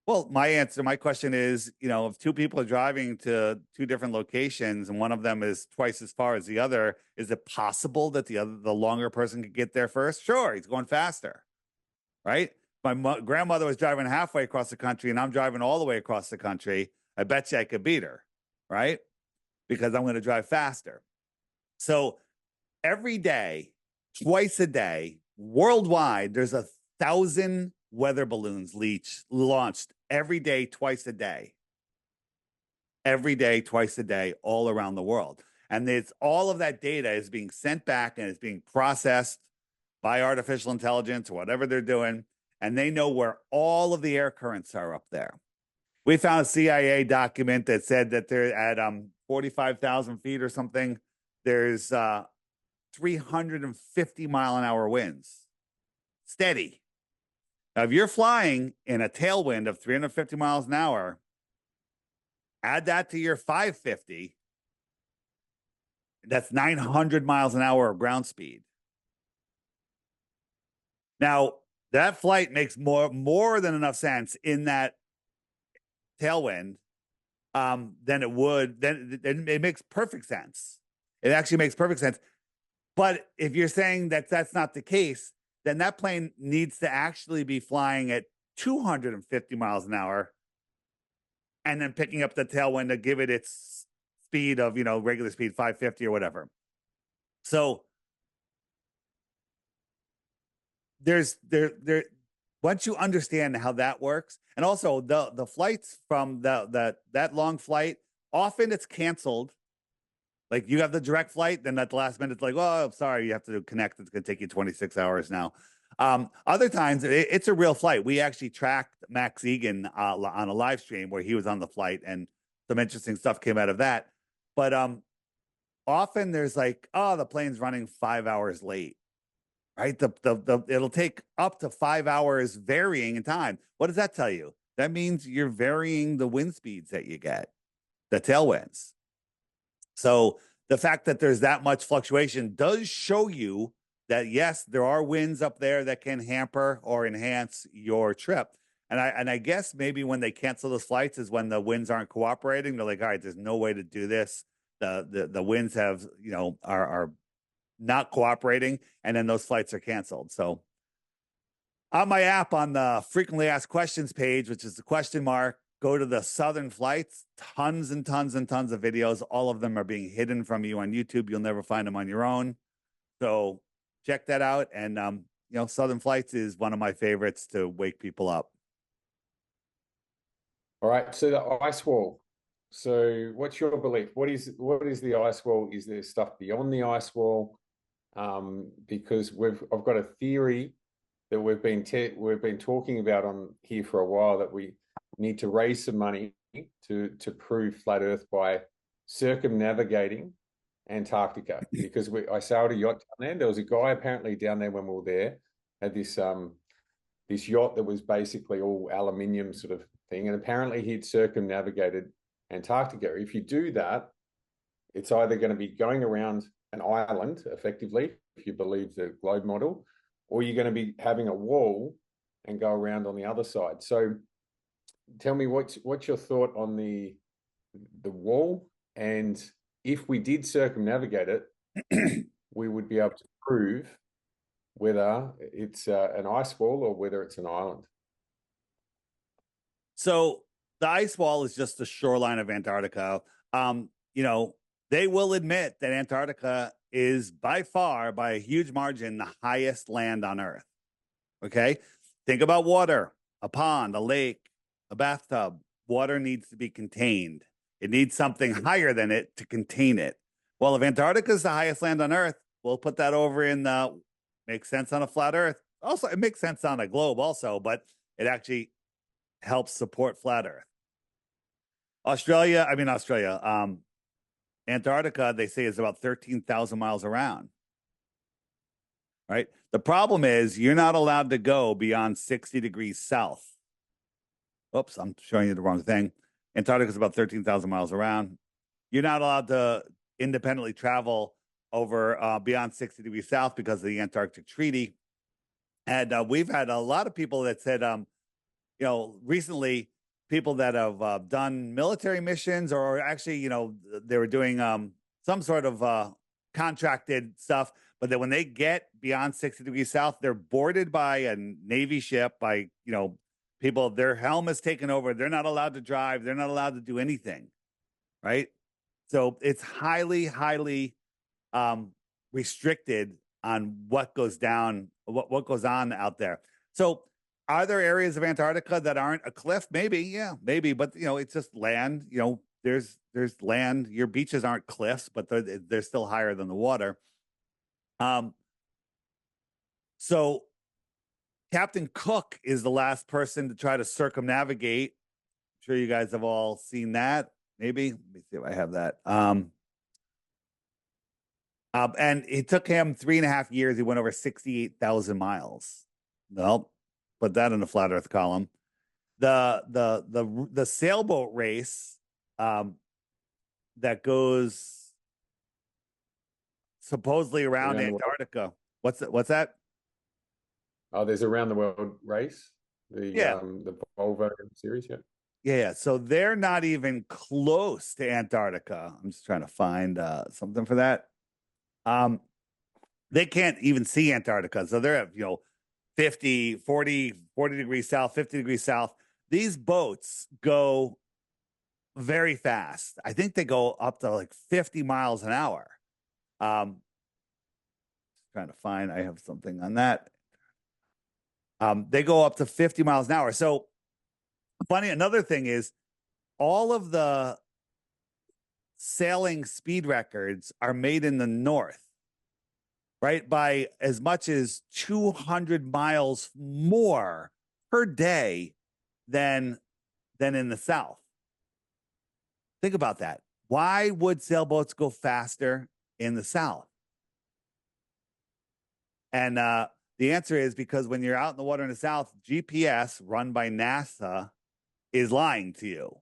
Well, my question is, if 2 people are driving to 2 different locations and one of them is twice as far as the other, is it possible that the longer person could get there first? Sure, he's going faster, right? My grandmother was driving halfway across the country and I'm driving all the way across the country. I bet you I could beat her, right? Because I'm going to drive faster. So every day, twice a day, worldwide, there's 1,000 weather balloons launched every day, twice a day. Every day, twice a day, all around the world. And all of that data is being sent back and it's being processed by artificial intelligence or whatever they're doing. And they know where all of the air currents are up there. We found a CIA document that said that they're at 45,000 feet or something. There's 350 mile an hour winds. Steady. Now, if you're flying in a tailwind of 350 miles an hour, add that to your 550, that's 900 miles an hour of ground speed. Now, that flight makes more than enough sense in that tailwind than it would. Then it makes perfect sense. It actually makes perfect sense. But if you're saying that that's not the case, then that plane needs to actually be flying at 250 miles an hour and then picking up the tailwind to give it its speed of, regular speed, 550 or whatever. So there's once you understand how that works, and also the flights from that long flight, often it's canceled. Like you have the direct flight, then at the last minute, it's like, oh, sorry, you have to connect. It's going to take you 26 hours now. Other times, it's a real flight. We actually tracked Max Egan on a live stream where he was on the flight, and some interesting stuff came out of that. But often there's like, oh, the plane's running 5 hours late, right? It'll take up to 5 hours varying in time. What does that tell you? That means you're varying the wind speeds that you get, the tailwinds. So the fact that there's that much fluctuation does show you that, yes, there are winds up there that can hamper or enhance your trip. And I guess maybe when they cancel those flights is when the winds aren't cooperating. They're like, all right, there's no way to do this. The winds have, are not cooperating, and then those flights are canceled. So on my app, on the frequently asked questions page, which is the question mark, go to the Southern flights, tons and tons and tons of videos. All of them are being hidden from you on YouTube. You'll never find them on your own. So check that out. And, Southern flights is one of my favorites to wake people up. All right. So the ice wall. So what's your belief? What is the ice wall? Is there stuff beyond the ice wall? Because I've got a theory that we've been talking about on here for a while, that we need to raise some money to prove flat Earth by circumnavigating Antarctica. Because I sailed a yacht down there. There was a guy apparently down there when we were there, had this yacht that was basically all aluminium sort of thing, and apparently he'd circumnavigated Antarctica. If you do that, it's either going to be going around an island effectively, if you believe the globe model, or you're going to be having a wall and go around on the other side. So tell me, what's your thought on the wall? And if we did circumnavigate it, we would be able to prove whether it's an ice wall or whether it's an island. So the ice wall is just the shoreline of Antarctica. They will admit that Antarctica is by far, by a huge margin, the highest land on Earth. Okay? Think about water, a pond, a lake, a bathtub. Water needs to be contained. It needs something higher than it to contain it. Well, if Antarctica is the highest land on Earth, we'll put that over in makes sense on a flat Earth. Also, it makes sense on a globe also, but it actually helps support flat Earth. Antarctica, they say, is about 13,000 miles around. Right? The problem is you're not allowed to go beyond 60 degrees south. Oops, I'm showing you the wrong thing. Antarctica is about 13,000 miles around. You're not allowed to independently travel over beyond 60 degrees south because of the Antarctic Treaty. And we've had a lot of people that said, recently, people that have done military missions, or actually, they were doing some sort of contracted stuff, but then when they get beyond 60 degrees south, they're boarded by a Navy ship, by, people, their helm is taken over. They're not allowed to drive. They're not allowed to do anything, right? So it's highly, highly restricted on what goes down, what goes on out there. So are there areas of Antarctica that aren't a cliff? Maybe, yeah, maybe. But, it's just land. There's land. Your beaches aren't cliffs, but they're still higher than the water. So Captain Cook is the last person to try to circumnavigate. I'm sure you guys have all seen that. Maybe. Let me see if I have that. And it took him 3.5 years. He went over 68,000 miles. Well, put that in the flat Earth column. The sailboat race that goes supposedly around Antarctica. What's that? Oh, there's a round the world race. The Volvo series, yeah. Yeah. So they're not even close to Antarctica. I'm just trying to find something for that. They can't even see Antarctica. So they're at, 40 degrees south, 50 degrees south. These boats go very fast. I think they go up to like 50 miles an hour. Trying to find, I have something on that. They go up to 50 miles an hour. So funny, another thing is all of the sailing speed records are made in the north, right? By as much as 200 miles more per day than in the south. Think about that. Why would sailboats go faster in the south? And the answer is because when you're out in the water in the south, GPS run by NASA is lying to you,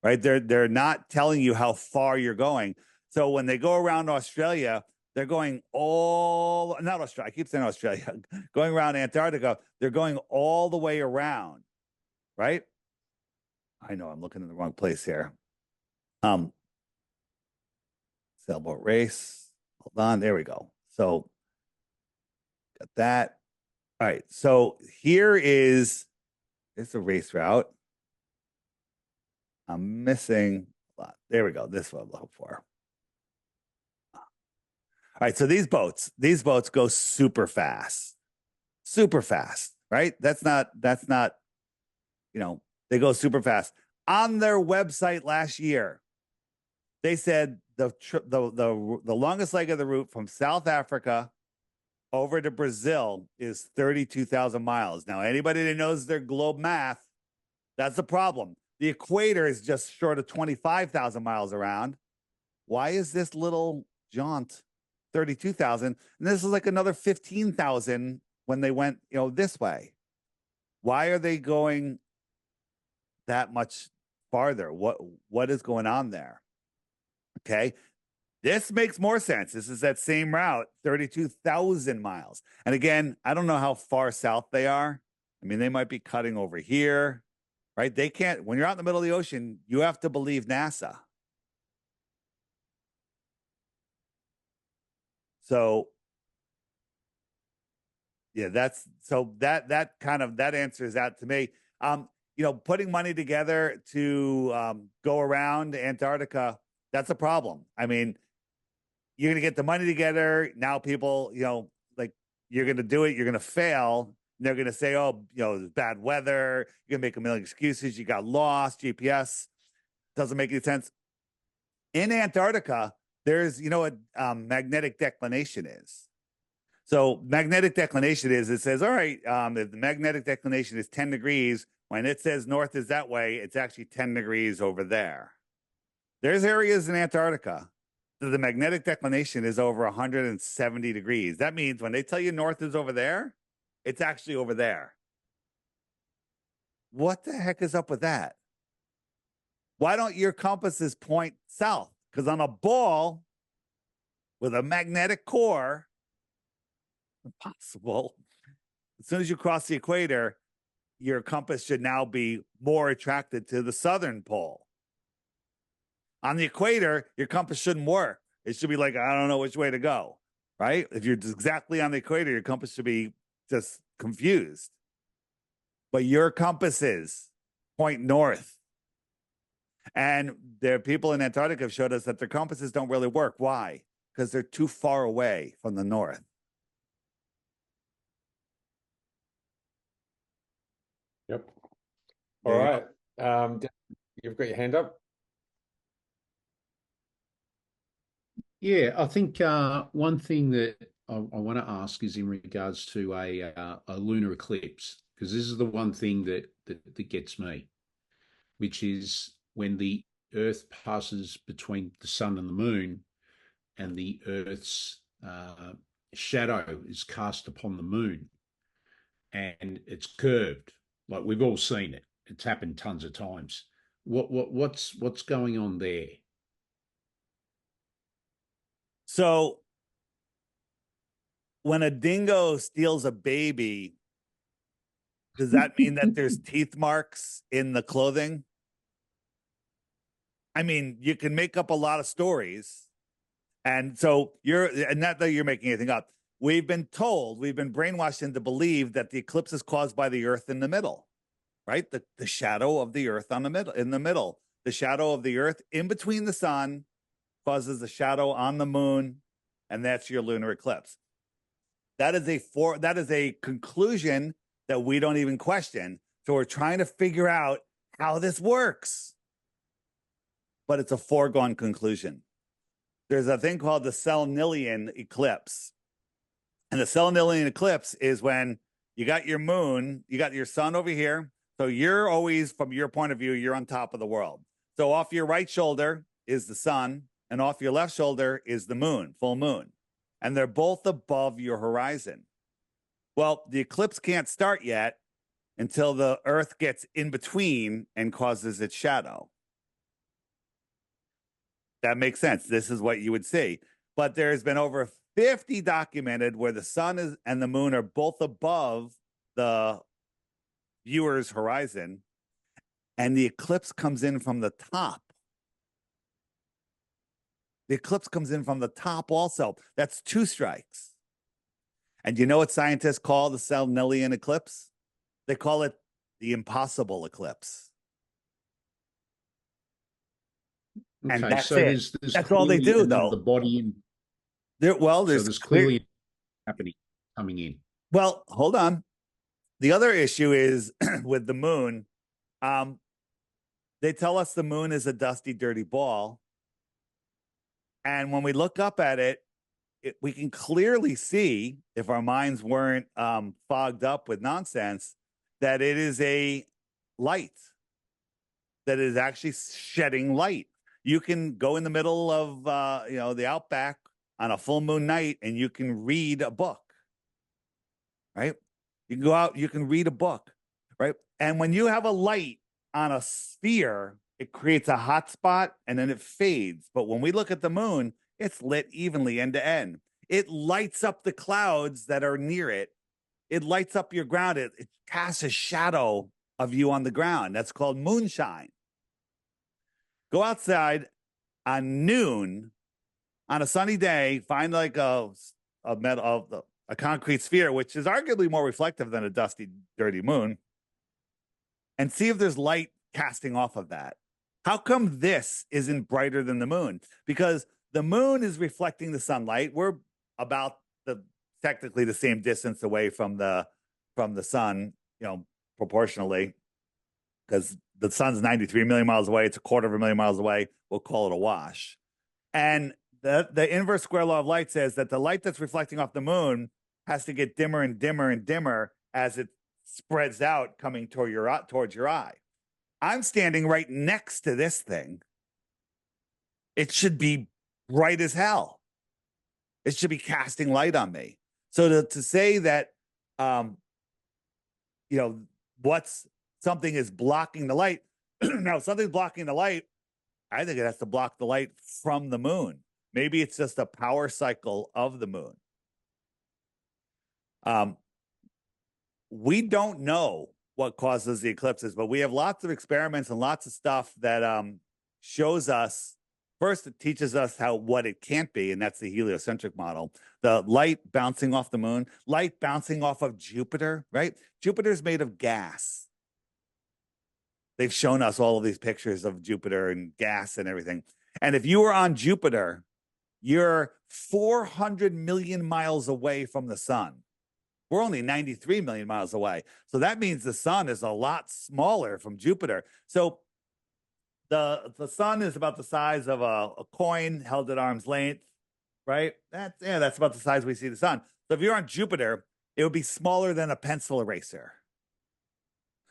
right? They're not telling you how far you're going. So when they go around Australia, they're going not Australia, I keep saying Australia, going around Antarctica, they're going all the way around, right? I know I'm looking in the wrong place here. Sailboat race. Hold on, there we go. So got that. All right, so it's the race route. I'm missing a lot. There we go. This is what I'm looking for. All right, so these boats go super fast, right? That's not, they go super fast. On their website last year, they said the longest leg of the route from South Africa over to Brazil is 32,000 miles. Now, anybody that knows their globe math, that's the problem. The equator is just short of 25,000 miles around. Why is this little jaunt 32,000? And this is like another 15,000 when they went, this way. Why are they going that much farther? What is going on there? Okay. This makes more sense. This is that same route, 32,000 miles. And again, I don't know how far south they are. I mean, they might be cutting over here, right? They can't, when you're out in the middle of the ocean, you have to believe NASA. So, yeah, that answers that to me. Putting money together to go around Antarctica, that's a problem. I mean, you're going to get the money together. Now people, you're going to do it. You're going to fail. And they're going to say, there's bad weather. You're going to make a million excuses. You got lost. GPS doesn't make any sense. In Antarctica, there's, what magnetic declination is. So magnetic declination is, it says, all right, if the magnetic declination is 10 degrees, when it says north is that way, it's actually 10 degrees over there. There's areas in Antarctica the magnetic declination is over 170 degrees. That means when they tell you north is over there, it's actually over there. What the heck is up with that? Why don't your compasses point south? Because on a ball with a magnetic core, impossible. As soon as you cross the equator, your compass should now be more attracted to the southern pole. On the equator, your compass shouldn't work. It should be like, I don't know which way to go, right? If you're exactly on the equator, your compass should be just confused. But your compasses point north. And there are people in Antarctica have showed us that their compasses don't really work. Why? Because they're too far away from the north. Yep. All right. You've got your hand up. Yeah, I think one thing that I want to ask is in regards to a lunar eclipse, because this is the one thing that gets me, which is when the Earth passes between the sun and the moon, and the Earth's shadow is cast upon the moon, and it's curved. Like we've all seen it. It's happened tons of times. What's going on there? So when a dingo steals a baby, does that mean that there's teeth marks in the clothing? I mean, you can make up a lot of stories. And so not that you're making anything up. We've been brainwashed into believe that the eclipse is caused by the Earth in the middle, right? The shadow of the Earth in the middle. the shadow of the Earth in between the sun causes the shadow on the moon, and that's your lunar eclipse. That is a conclusion that we don't even question. So we're trying to figure out how this works. But it's a foregone conclusion. There's a thing called the Selenian eclipse. And the Selenian eclipse is when you got your moon, you got your sun over here. So you're always, from your point of view, you're on top of the world. So off your right shoulder is the sun, and off your left shoulder is the moon, full moon. And they're both above your horizon. Well, the eclipse can't start yet until the Earth gets in between and causes its shadow. That makes sense. This is what you would see. But there's been over 50 documented where the sun and the moon are both above the viewer's horizon, and the eclipse comes in from the top. The eclipse comes in from the top also. That's 2 strikes. And you know what scientists call the Selenian eclipse? They call it the impossible eclipse. And Okay, that's so it. That's all they clearly do, though. The body in. There's clearly happening coming in. Well, hold on. The other issue is with the moon. They tell us the moon is a dusty, dirty ball. And when we look up at it, we can clearly see, if our minds weren't fogged up with nonsense, that it is a light, that is actually shedding light. You can go in the middle of the outback on a full moon night and you can read a book, right? You can go out, you can read a book, right? And when you have a light on a sphere, it creates a hot spot and then it fades. But when we look at the moon, it's lit evenly end to end. It lights up the clouds that are near it. It lights up your ground. It casts a shadow of you on the ground. That's called moonshine. Go outside on noon on a sunny day, find like a concrete sphere, which is arguably more reflective than a dusty, dirty moon, and see if there's light casting off of that. How come this isn't brighter than the moon? Because the moon is reflecting the sunlight. We're about technically the same distance away from the sun, proportionally, because the sun's 93 million miles away. It's a quarter of a million miles away. We'll call it a wash. And the inverse square law of light says that the light that's reflecting off the moon has to get dimmer and dimmer and dimmer as it spreads out coming towards your eye. I'm standing right next to this thing. It should be bright as hell. It should be casting light on me. So to say that, something is blocking the light. Now, if something's blocking the light, I think it has to block the light from the moon. Maybe it's just a power cycle of the moon. We don't know what causes the eclipses, but we have lots of experiments and lots of stuff that shows us. First, it teaches us what it can't be, and that's the heliocentric model. The light bouncing off the moon, light bouncing off of Jupiter, right? Jupiter's made of gas. They've shown us all of these pictures of Jupiter and gas and everything. And if you were on Jupiter, you're 400 million miles away from the sun. We're only 93 million miles away. So that means the sun is a lot smaller from Jupiter. So the sun is about the size of a coin held at arm's length, right? That's about the size we see the sun. So if you're on Jupiter, it would be smaller than a pencil eraser.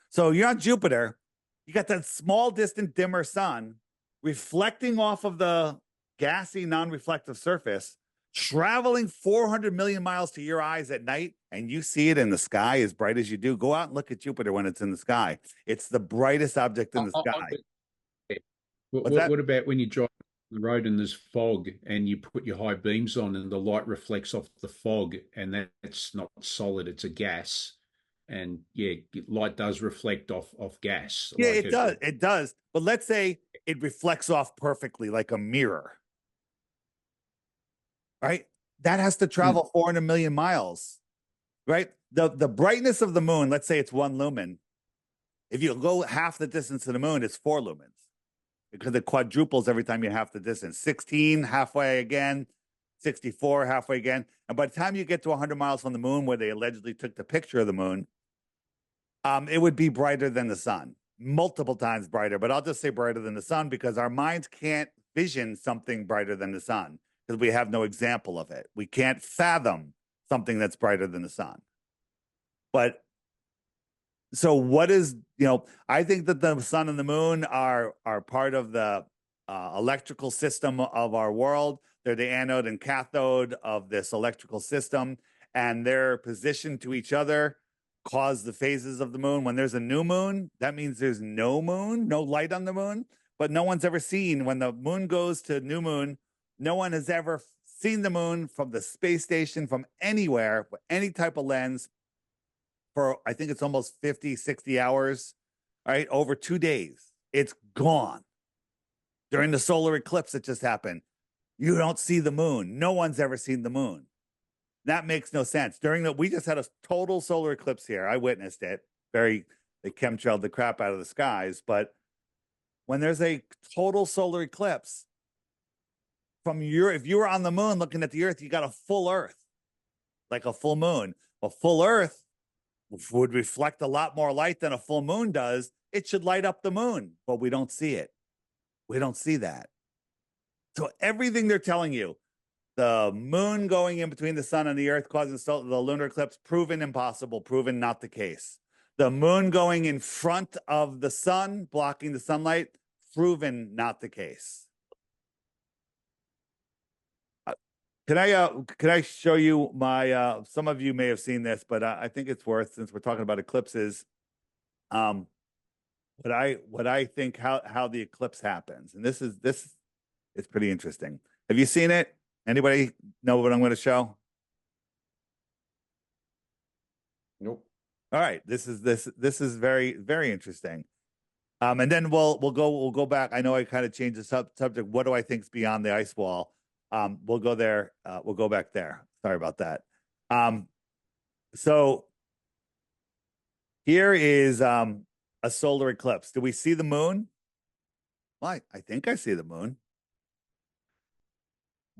So you're on Jupiter, you got that small, distant, dimmer sun reflecting off of the gassy, non-reflective surface, traveling 400 million miles to your eyes at night, and you see it in the sky as bright as you do. Go out and look at Jupiter when it's in the sky. It's the brightest object in the sky. What about when you drive the road and there's fog and you put your high beams on and the light reflects off the fog, and that's not solid, it's a gas. And light does reflect off gas. Yeah, it does. But let's say it reflects off perfectly like a mirror. Right? That has to travel 400 million miles. Right? The brightness of the moon, let's say it's 1 lumen. If you go half the distance to the moon, it's 4 lumens. because it quadruples every time you half the distance. 16 halfway again, 64 halfway again. And by the time you get to 100 miles from the moon, where they allegedly took the picture of the moon, it would be brighter than the sun, multiple times brighter. But I'll just say brighter than the sun because our minds can't vision something brighter than the sun because we have no example of it. We can't fathom something that's brighter than the sun. But so what is, I think that the sun and the moon are part of the electrical system of our world. They're the anode and cathode of this electrical system, and their position to each other cause the phases of the moon. When there's a new moon, that means there's no moon, no light on the moon. But no one's ever seen, when the moon goes to new moon, no one has ever seen the moon from the space station, from anywhere, with any type of lens, for I think it's almost 50, 60 hours, right? Over 2 days. It's gone. During the solar eclipse that just happened, you don't see the moon. No one's ever seen the moon. That makes no sense. We just had a total solar eclipse here. I witnessed it. They chemtrailed the crap out of the skies. But when there's a total solar eclipse, if you were on the moon looking at the Earth, you got a full Earth, like a full moon. A full Earth would reflect a lot more light than a full moon does. It should light up the moon, but we don't see it. We don't see that. So everything they're telling you, the moon going in between the sun and the Earth causing the lunar eclipse, proven impossible, proven not the case. The moon going in front of the sun, blocking the sunlight, proven not the case. Can I show you my? Some of you may have seen this, but I think it's worth, since we're talking about eclipses, what I think how the eclipse happens, and this is pretty interesting. Have you seen it? Anybody know what I'm going to show? Nope. All right, this is very, very interesting. And then we'll go back. I know I kind of changed the subject. What do I think is beyond the ice wall? We'll go there. We'll go back there. Sorry about that. So here is a solar eclipse. Do we see the moon? Well, I think I see the moon.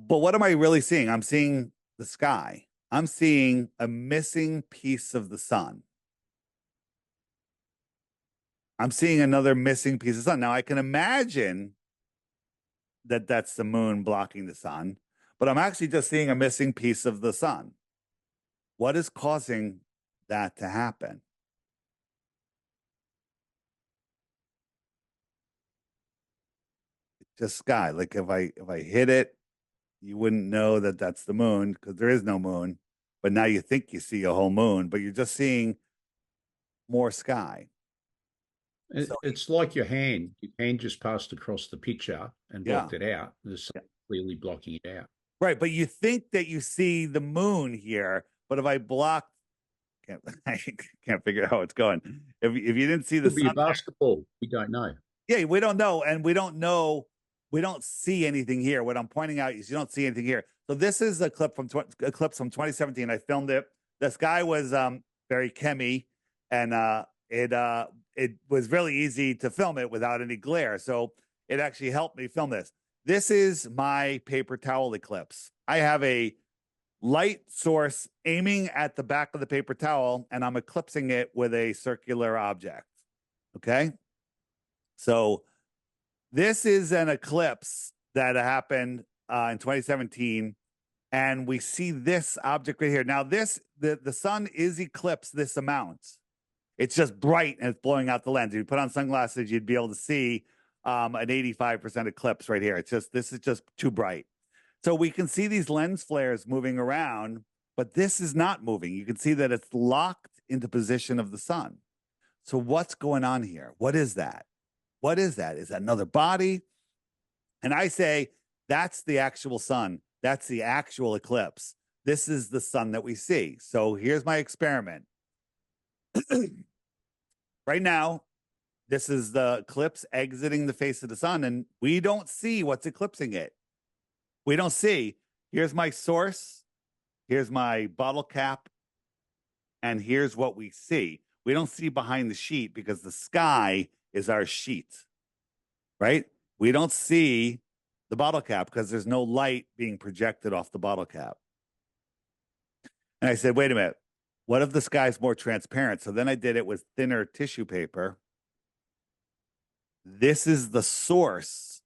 But what am I really seeing? I'm seeing the sky. I'm seeing a missing piece of the sun. I'm seeing another missing piece of sun. Now, I can imagine that that's the moon blocking the sun, but I'm actually just seeing a missing piece of the sun. What is causing that to happen? It's just sky. Like if I hit it, you wouldn't know that that's the moon because there is no moon. But now you think you see a whole moon, but you're just seeing more sky. It's like your hand. Your hand just passed across the picture and blocked it out. There's something clearly blocking it out. Right, but you think that you see the moon here, but if I block, I can't figure out how it's going. If you didn't see the sun, be a basketball. We don't know. Yeah, we don't know, and we don't know. We don't see anything here. What I'm pointing out is you don't see anything here. So this is a clip from 2017. I filmed it. The sky was very chemmy, and it was really easy to film it without any glare. So it actually helped me film this. This is my paper towel eclipse. I have a light source aiming at the back of the paper towel, and I'm eclipsing it with a circular object. Okay? So this is an eclipse that happened in 2017, and we see this object right here. Now, the sun is eclipsed this amount. It's just bright and it's blowing out the lens. If you put on sunglasses, you'd be able to see an 85% eclipse right here. This is just too bright. So we can see these lens flares moving around, but this is not moving. You can see that it's locked into position of the sun. So what's going on here? What is that? What is that? Is that another body? And I say, that's the actual sun. That's the actual eclipse. This is the sun that we see. So here's my experiment. Right now, this is the eclipse exiting the face of the sun, and we don't see what's eclipsing it. We don't see. Here's my source. Here's my bottle cap. And here's what we see. We don't see behind the sheet because the sky is our sheet, right? We don't see the bottle cap because there's no light being projected off the bottle cap. And I said, wait a minute, what if the sky's more transparent? So then I did it with thinner tissue paper. This is the source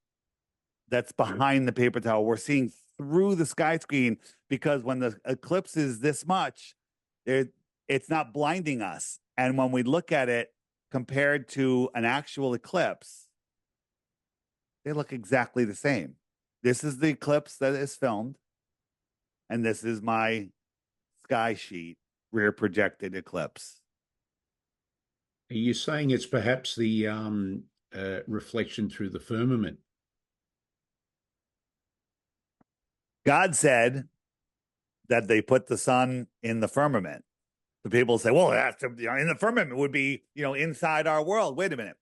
that's behind the paper towel. We're seeing through the sky screen because when the eclipse is this much, it's not blinding us. And when we look at it compared to an actual eclipse, they look exactly the same. This is the eclipse that is filmed, and this is my sky sheet rear projected eclipse. Are you saying it's perhaps the reflection through the firmament? God said that they put the sun in the firmament. The people say, well, that's, in the firmament would be, inside our world. Wait a minute.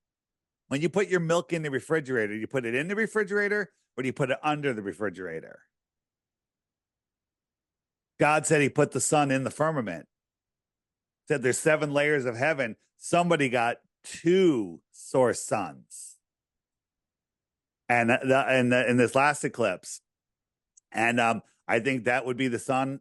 When you put your milk in the refrigerator, you put it in the refrigerator or do you put it under the refrigerator? God said he put the sun in the firmament. Said there's 7 layers of heaven. Somebody got 2 source suns. And in this last eclipse. And I think that would be the sun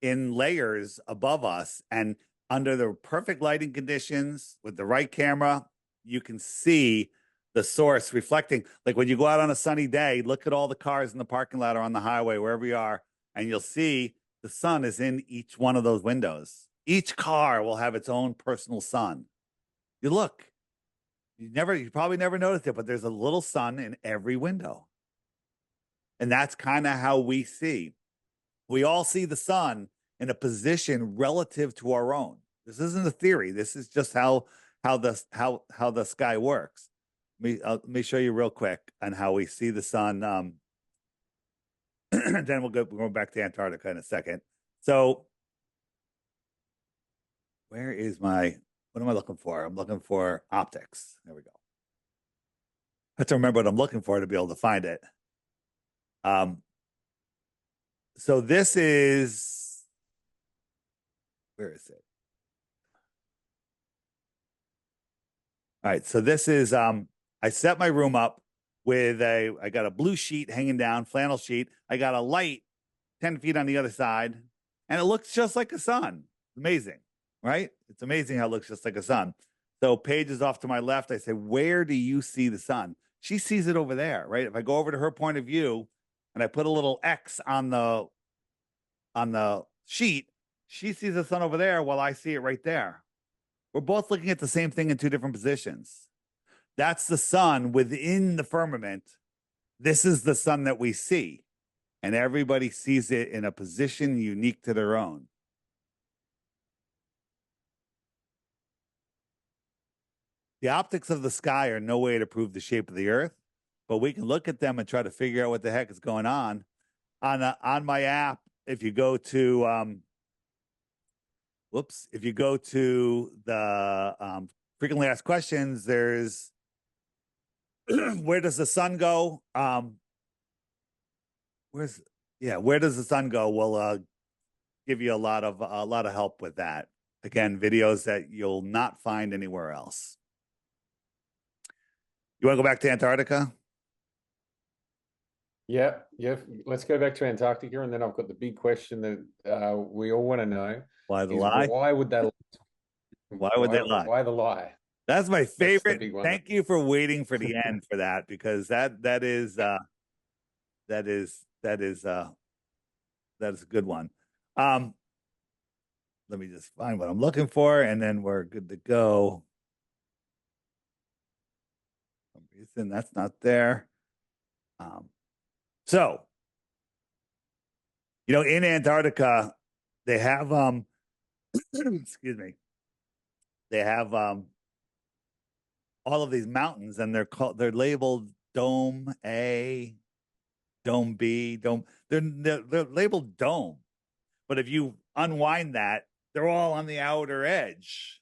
in layers above us. And under the perfect lighting conditions with the right camera, you can see the source reflecting. Like when you go out on a sunny day, look at all the cars in the parking lot or on the highway, wherever you are, and you'll see the sun is in each one of those windows. Each car will have its own personal sun. You look, you probably never noticed it, but there's a little sun in every window. And that's kind of how we see. We all see the sun in a position relative to our own. This isn't a theory. This is just how the sky works. Let me show you real quick on how we see the sun. Then we'll go back to Antarctica in a second. So where is what am I looking for? I'm looking for optics. There we go. I have to remember what I'm looking for to be able to find it. So this is, where is it? All right. So this is, I set my room up with I got a blue sheet hanging down, flannel sheet. I got a light 10 feet on the other side, and it looks just like a sun. Amazing, right? It's amazing how it looks just like a sun. So Paige is off to my left. I say, where do you see the sun? She sees it over there, right? If I go over to her point of view and I put a little X on the sheet, she sees the sun over there while I see it right there. We're both looking at the same thing in 2 different positions. That's the sun within the firmament. This is the sun that we see. And everybody sees it in a position unique to their own. The optics of the sky are no way to prove the shape of the earth, but we can look at them and try to figure out what the heck is going on. On my app, if you go to if you go to the frequently asked questions, there's where does the sun go? Where does the sun go? We'll give you a lot of help with that. Again, videos that you'll not find anywhere else. You want to go back to Antarctica? Yeah. Let's go back to Antarctica, and then I've got the big question that we all want to know. Why the lie? Why would they lie? Why would they lie? Why the lie? That's my favorite. That's Thank you for waiting for the end for that, because that is a good one. Let me just find what I'm looking for, and then we're good to go. For some reason that's not there. So, in Antarctica, they have excuse me. They have all of these mountains, and they're labeled Dome A, Dome B, Dome. They're labeled Dome, but if you unwind that, they're all on the outer edge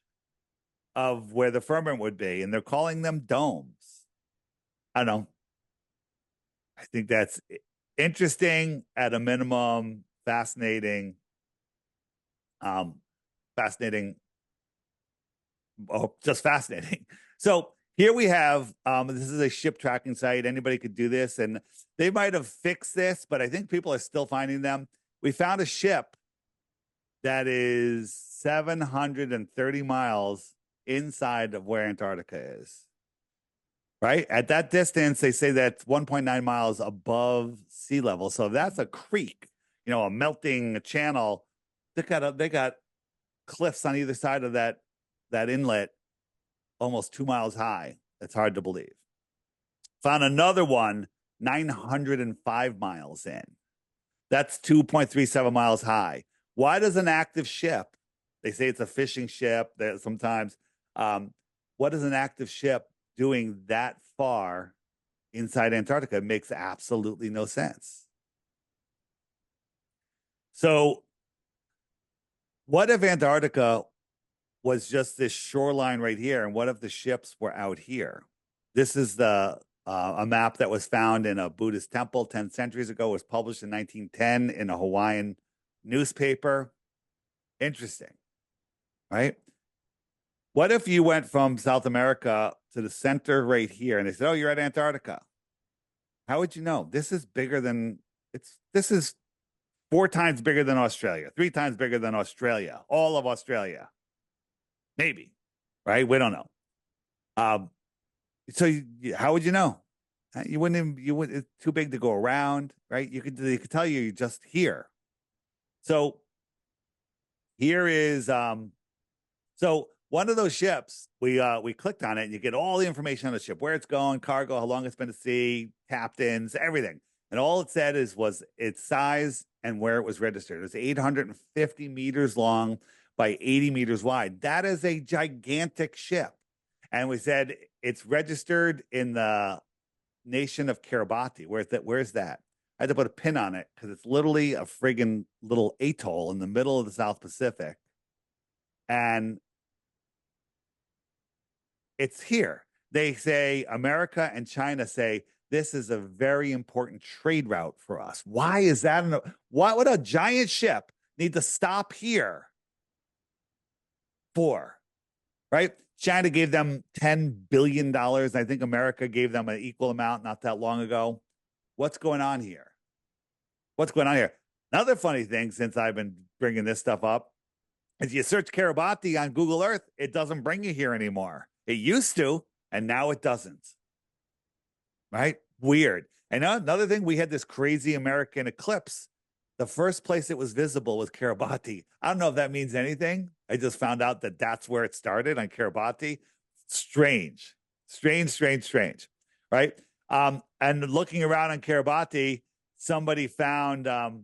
of where the firmament would be, and they're calling them domes. I don't know. I think that's interesting, at a minimum, fascinating. Fascinating. Oh, just fascinating. So Here we have, this is a ship tracking site. Anybody could do this, and they might have fixed this, but I think people are still finding them. We found a ship that is 730 miles inside of where Antarctica is. Right? At that distance, they say that's 1.9 miles above sea level. So that's a creek, a melting channel. They got cliffs on either side of that inlet, almost 2 miles high. That's hard to believe. Found another one 905 miles in. That's 2.37 miles high. Why does an active ship, they say it's a fishing ship that sometimes, what does an active ship doing that far inside Antarctica? It makes absolutely no sense. So what if Antarctica was just this shoreline right here, and what if the ships were out here? This is a map that was found in a Buddhist temple 10 centuries ago. It was published in 1910 in a Hawaiian newspaper. Interesting, right? What if you went from South America to the center right here, and they said, "Oh, you're at Antarctica"? How would you know? This is bigger than this is 4 times bigger than Australia, 3 times bigger than Australia, all of Australia. Maybe, right? We don't know. So how would you know? You wouldn't. It's too big to go around, right? You could tell you're just here. So here is so one of those ships. We clicked on it, and you get all the information on the ship, where it's going, cargo, how long it's been at sea, captains, everything. And all it said was its size and where it was registered. It was 850 meters long by 80 meters wide. That is a gigantic ship. And we said it's registered in the nation of Kiribati. Where's that? I had to put a pin on it because it's literally a friggin' little atoll in the middle of the South Pacific. And it's here. They say, America and China say, this is a very important trade route for us. Why is that? Why would a giant ship need to stop here for? Right? China gave them $10 billion. I think America gave them an equal amount not that long ago. What's going on here? What's going on here? Another funny thing, since I've been bringing this stuff up, is you search Kiribati on Google Earth, it doesn't bring you here anymore. It used to, and now it doesn't. Right? Weird. And another thing, we had this crazy American eclipse. The first place it was visible was Kiribati. I don't know if that means anything. I just found out that that's where it started, on Kiribati. Strange. Right? And looking around on Kiribati, somebody found that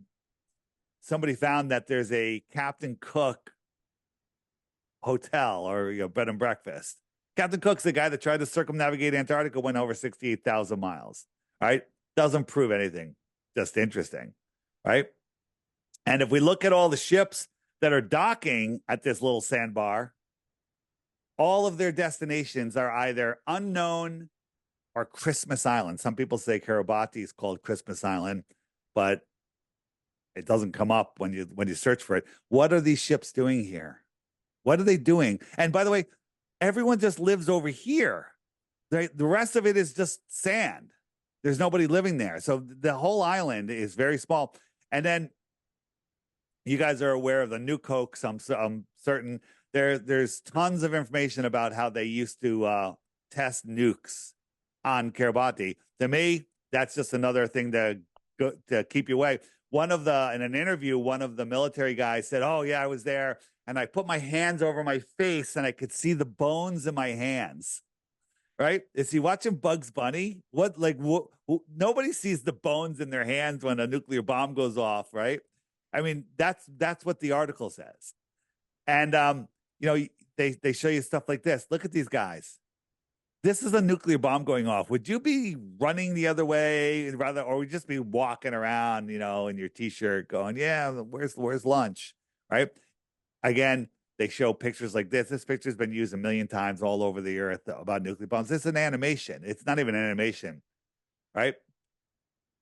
there's a Captain Cook hotel or bed and breakfast. Captain Cook's the guy that tried to circumnavigate Antarctica, went over 68,000 miles. Right? Doesn't prove anything. Just interesting. Right? And if we look at all the ships that are docking at this little sandbar, all of their destinations are either unknown or Christmas Island. Some people say Kiribati is called Christmas Island, but it doesn't come up when you search for it. What are these ships doing here? What are they doing? And by the way, everyone just lives over here. The rest of it is just sand. There's nobody living there. So the whole island is very small. And then you guys are aware of the nuke hoax. I'm certain there's tons of information about how they used to test nukes on Kiribati. To me, that's just another thing to keep you away. In an interview, one of the military guys said, "Oh yeah, I was there, and I put my hands over my face, and I could see the bones in my hands." Right? Is he watching Bugs Bunny? Nobody sees the bones in their hands when a nuclear bomb goes off, right? I mean, that's what the article says. And they show you stuff like this. Look at these guys. This is a nuclear bomb going off. Would you be running the other way or would you just be walking around, in your t-shirt going, "Yeah, where's lunch?" Right? Again, they show pictures like this. This picture's been used a million times all over the earth about nuclear bombs. This is an animation. It's not even an animation, right?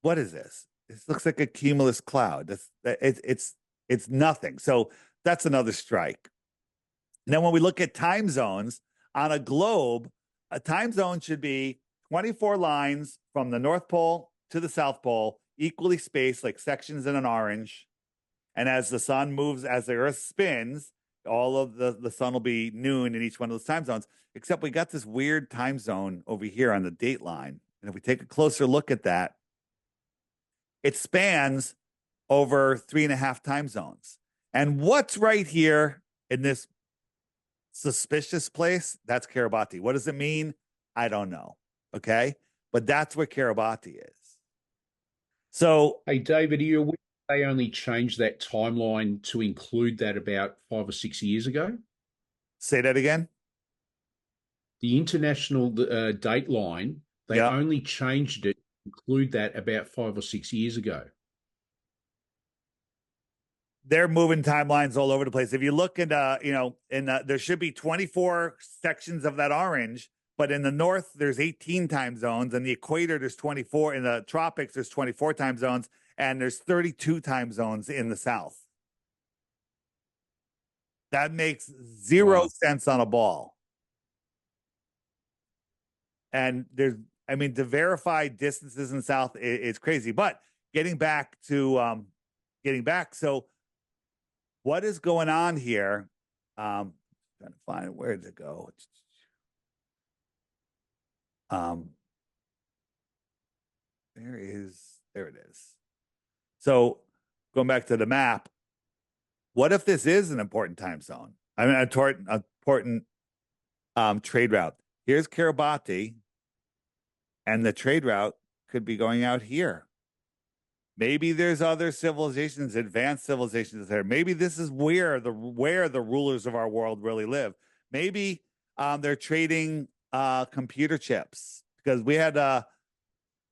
What is this? This looks like a cumulus cloud. It's nothing. So that's another strike. And then when we look at time zones on a globe, A time zone should be 24 lines from the North Pole to the South Pole, equally spaced like sections in an orange. And as the sun moves, as the Earth spins, all of the sun will be noon in each one of those time zones, except we got this weird time zone over here on the date line. And if we take a closer look at that, it spans over 3.5 time zones. And what's right here in this suspicious place? That's Kiribati. What does it mean? I don't know. Okay. But that's where Kiribati is. So, Hey, David, are you aware they only changed that timeline to include that about 5 or 6 years ago? say that again. The international date line, they Yep. only changed it to include that about 5 or 6 years ago. They're moving timelines all over the place. If you look at, there should be 24 sections of that orange, but in the north, there's 18 time zones. In the equator, there's 24. In the tropics, there's 24 time zones, and there's 32 time zones in the south. That makes zero sense on a ball. And to verify distances in the south is crazy. But getting back, so what is going on here? Trying to find where to go. There it is. So going back to the map, what if this is an important time zone? I mean, important trade route. Here's Kiribati, and the trade route could be going out here. Maybe there's other civilizations, advanced civilizations there. Maybe this is where the rulers of our world really live. Maybe they're trading computer chips, because we had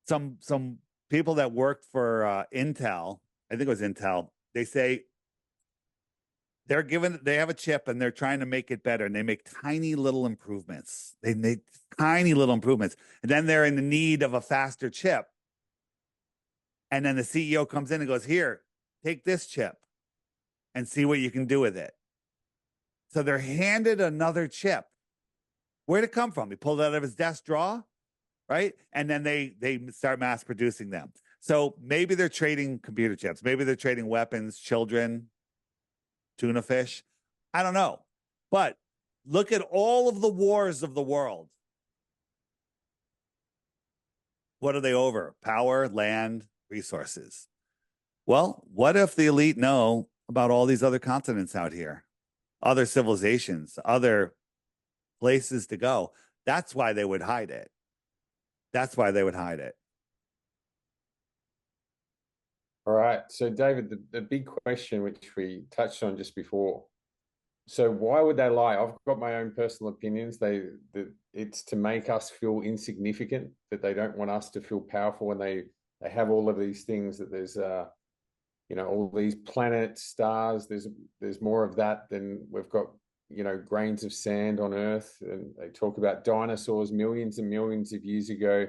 some people that worked for Intel. I think it was Intel. They say they have a chip and they're trying to make it better, and they make tiny little improvements. They make tiny little improvements, and then they're in the need of a faster chip. And then the CEO comes in and goes, here, take this chip and see what you can do with it. So they're handed another chip. Where'd it come from? He pulled it out of his desk drawer, right? And then they start mass producing them. So maybe they're trading computer chips. Maybe they're trading weapons, children, tuna fish. I don't know. But look at all of the wars of the world. What are they over? Power, land, resources. Well, what if the elite know about all these other continents out here, other civilizations, other places to go? That's why they would hide it. That's why they would hide it. All right. So, David, the big question, which we touched on just before. So why would they lie? I've got my own personal opinions. It's to make us feel insignificant, that they don't want us to feel powerful, and they have all of these things, that there's all these planets, stars, there's more of that than we've got, grains of sand on Earth. And they talk about dinosaurs millions and millions of years ago.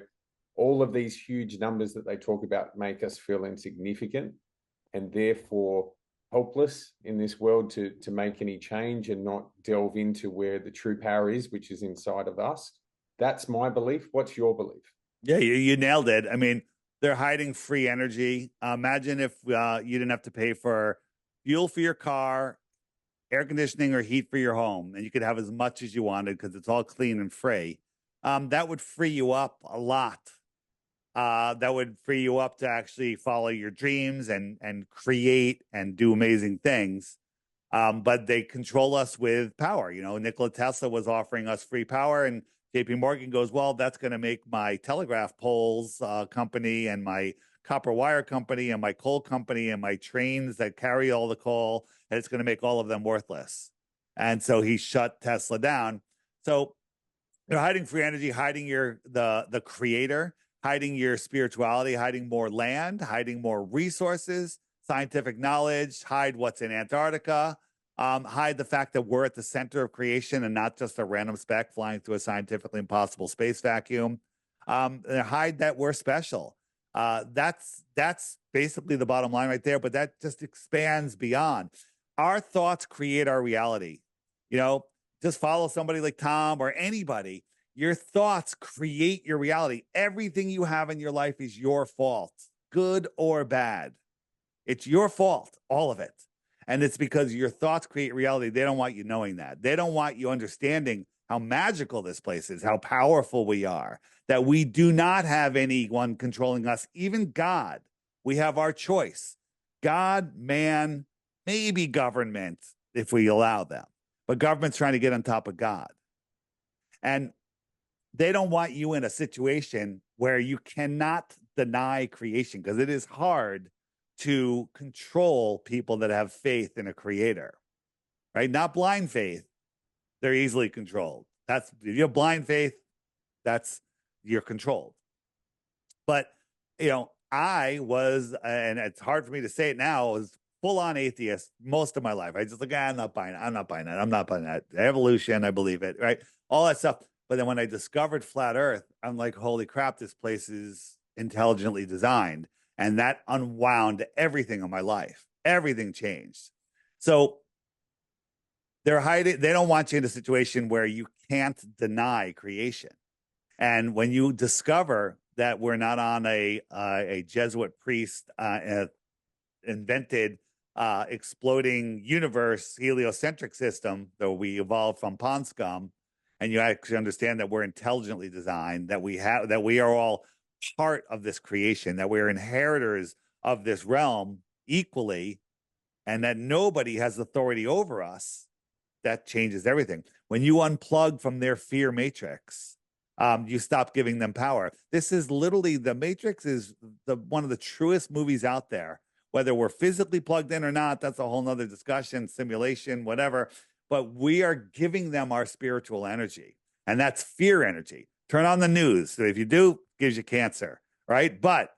All of these huge numbers that they talk about make us feel insignificant, and therefore helpless in this world to make any change and not delve into where the true power is, which is inside of us. That's my belief. What's your belief? Yeah, you nailed it. I mean, they're hiding free energy. Imagine if you didn't have to pay for fuel for your car, air conditioning, or heat for your home, and you could have as much as you wanted because it's all clean and free. That would free you up a lot. That would free you up to actually follow your dreams and create and do amazing things. But they control us with power. Nikola Tesla was offering us free power, and JP Morgan goes, well, that's going to make my telegraph poles company and my copper wire company and my coal company and my trains that carry all the coal, and it's going to make all of them worthless. And so he shut Tesla down. So they're hiding free energy, hiding the creator, hiding your spirituality, hiding more land, hiding more resources, scientific knowledge, hide what's in Antarctica, hide the fact that we're at the center of creation and not just a random speck flying through a scientifically impossible space vacuum. Hide that we're special. That's basically the bottom line right there, but that just expands beyond. Our thoughts create our reality. Just follow somebody like Tom or anybody. Your thoughts create your reality. Everything you have in your life is your fault, good or bad. It's your fault, all of it. And it's because your thoughts create reality. They don't want you knowing that. They don't want you understanding how magical this place is, how powerful we are, that we do not have anyone controlling us, even God. We have our choice. God, man, maybe government, if we allow them. But government's trying to get on top of God. And they don't want you in a situation where you cannot deny creation, because it is hard to control people that have faith in a creator, right? Not blind faith. They're easily controlled. If you have blind faith, you're controlled. But, I was, and it's hard for me to say it now, I was full on atheist most of my life. I just like, I'm not buying it. I'm not buying that. Evolution, I believe it, right? All that stuff. But then when I discovered flat Earth, I'm like, holy crap, this place is intelligently designed. And that unwound everything in my life. Everything changed. So they're hiding. They don't want you in a situation where you can't deny creation. And when you discover that we're not on a Jesuit priest invented exploding universe heliocentric system, though we evolved from pond scum, and you actually understand that we're intelligently designed, that we are all part of this creation, that we're inheritors of this realm equally, and that nobody has authority over us, that changes everything. When you unplug from their fear matrix, you stop giving them power. This is literally, the Matrix is one of the truest movies out there. Whether we're physically plugged in or not, that's a whole nother discussion, simulation, whatever. But we are giving them our spiritual energy, and that's fear energy. Turn on the news. So if you do, it gives you cancer, right? But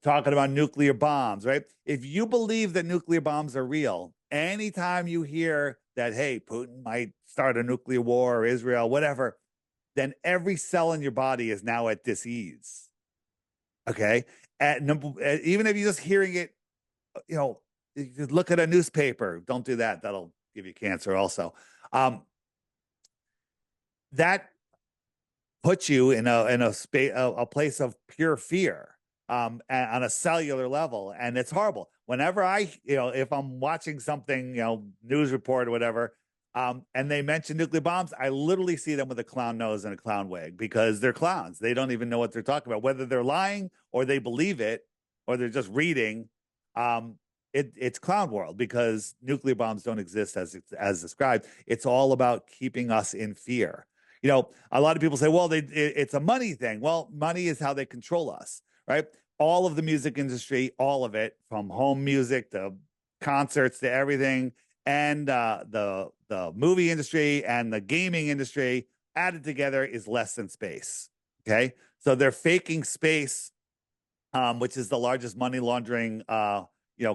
talking about nuclear bombs, right? If you believe that nuclear bombs are real, anytime you hear that, hey, Putin might start a nuclear war, or Israel, whatever, then every cell in your body is now at dis-ease. Okay? Even if you're just hearing it, you look at a newspaper. Don't do that. That'll give you cancer also. That puts you in a place of pure fear on a cellular level. And it's horrible. Whenever if I'm watching something, news report or whatever, and they mention nuclear bombs, I literally see them with a clown nose and a clown wig, because they're clowns. They don't even know what they're talking about, whether they're lying or they believe it or they're just reading. It's clown world, because nuclear bombs don't exist as described. It's all about keeping us in fear. A lot of people say, well, it's a money thing. Well, money is how they control us, right? All of the music industry, all of it, from home music to concerts to everything, and the movie industry and the gaming industry added together is less than space. Okay, so they're faking space, which is the largest money laundering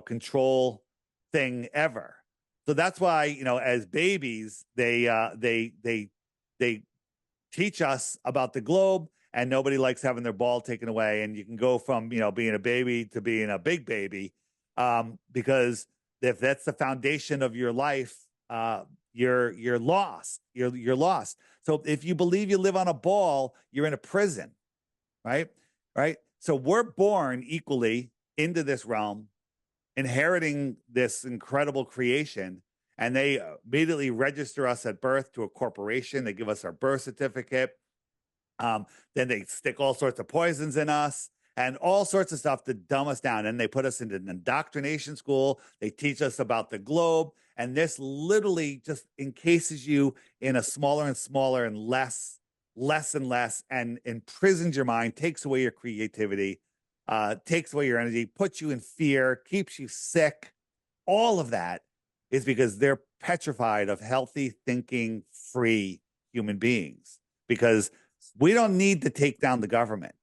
control thing ever. So that's why as babies they teach us about the globe, and nobody likes having their ball taken away. And you can go from being a baby to being a big baby, because if that's the foundation of your life, you're lost. You're lost. So if you believe you live on a ball, you're in a prison, right? So we're born equally into this realm, inheriting this incredible creation, and they immediately register us at birth to a corporation. They give us our birth certificate. Then they stick all sorts of poisons in us and all sorts of stuff to dumb us down. And they put us into an indoctrination school. They teach us about the globe. And this literally just encases you in a smaller and smaller and less and less, and imprisons your mind, takes away your creativity, takes away your energy, puts you in fear, keeps you sick. All of that is because they're petrified of healthy, thinking, free human beings. Because we don't need to take down the government.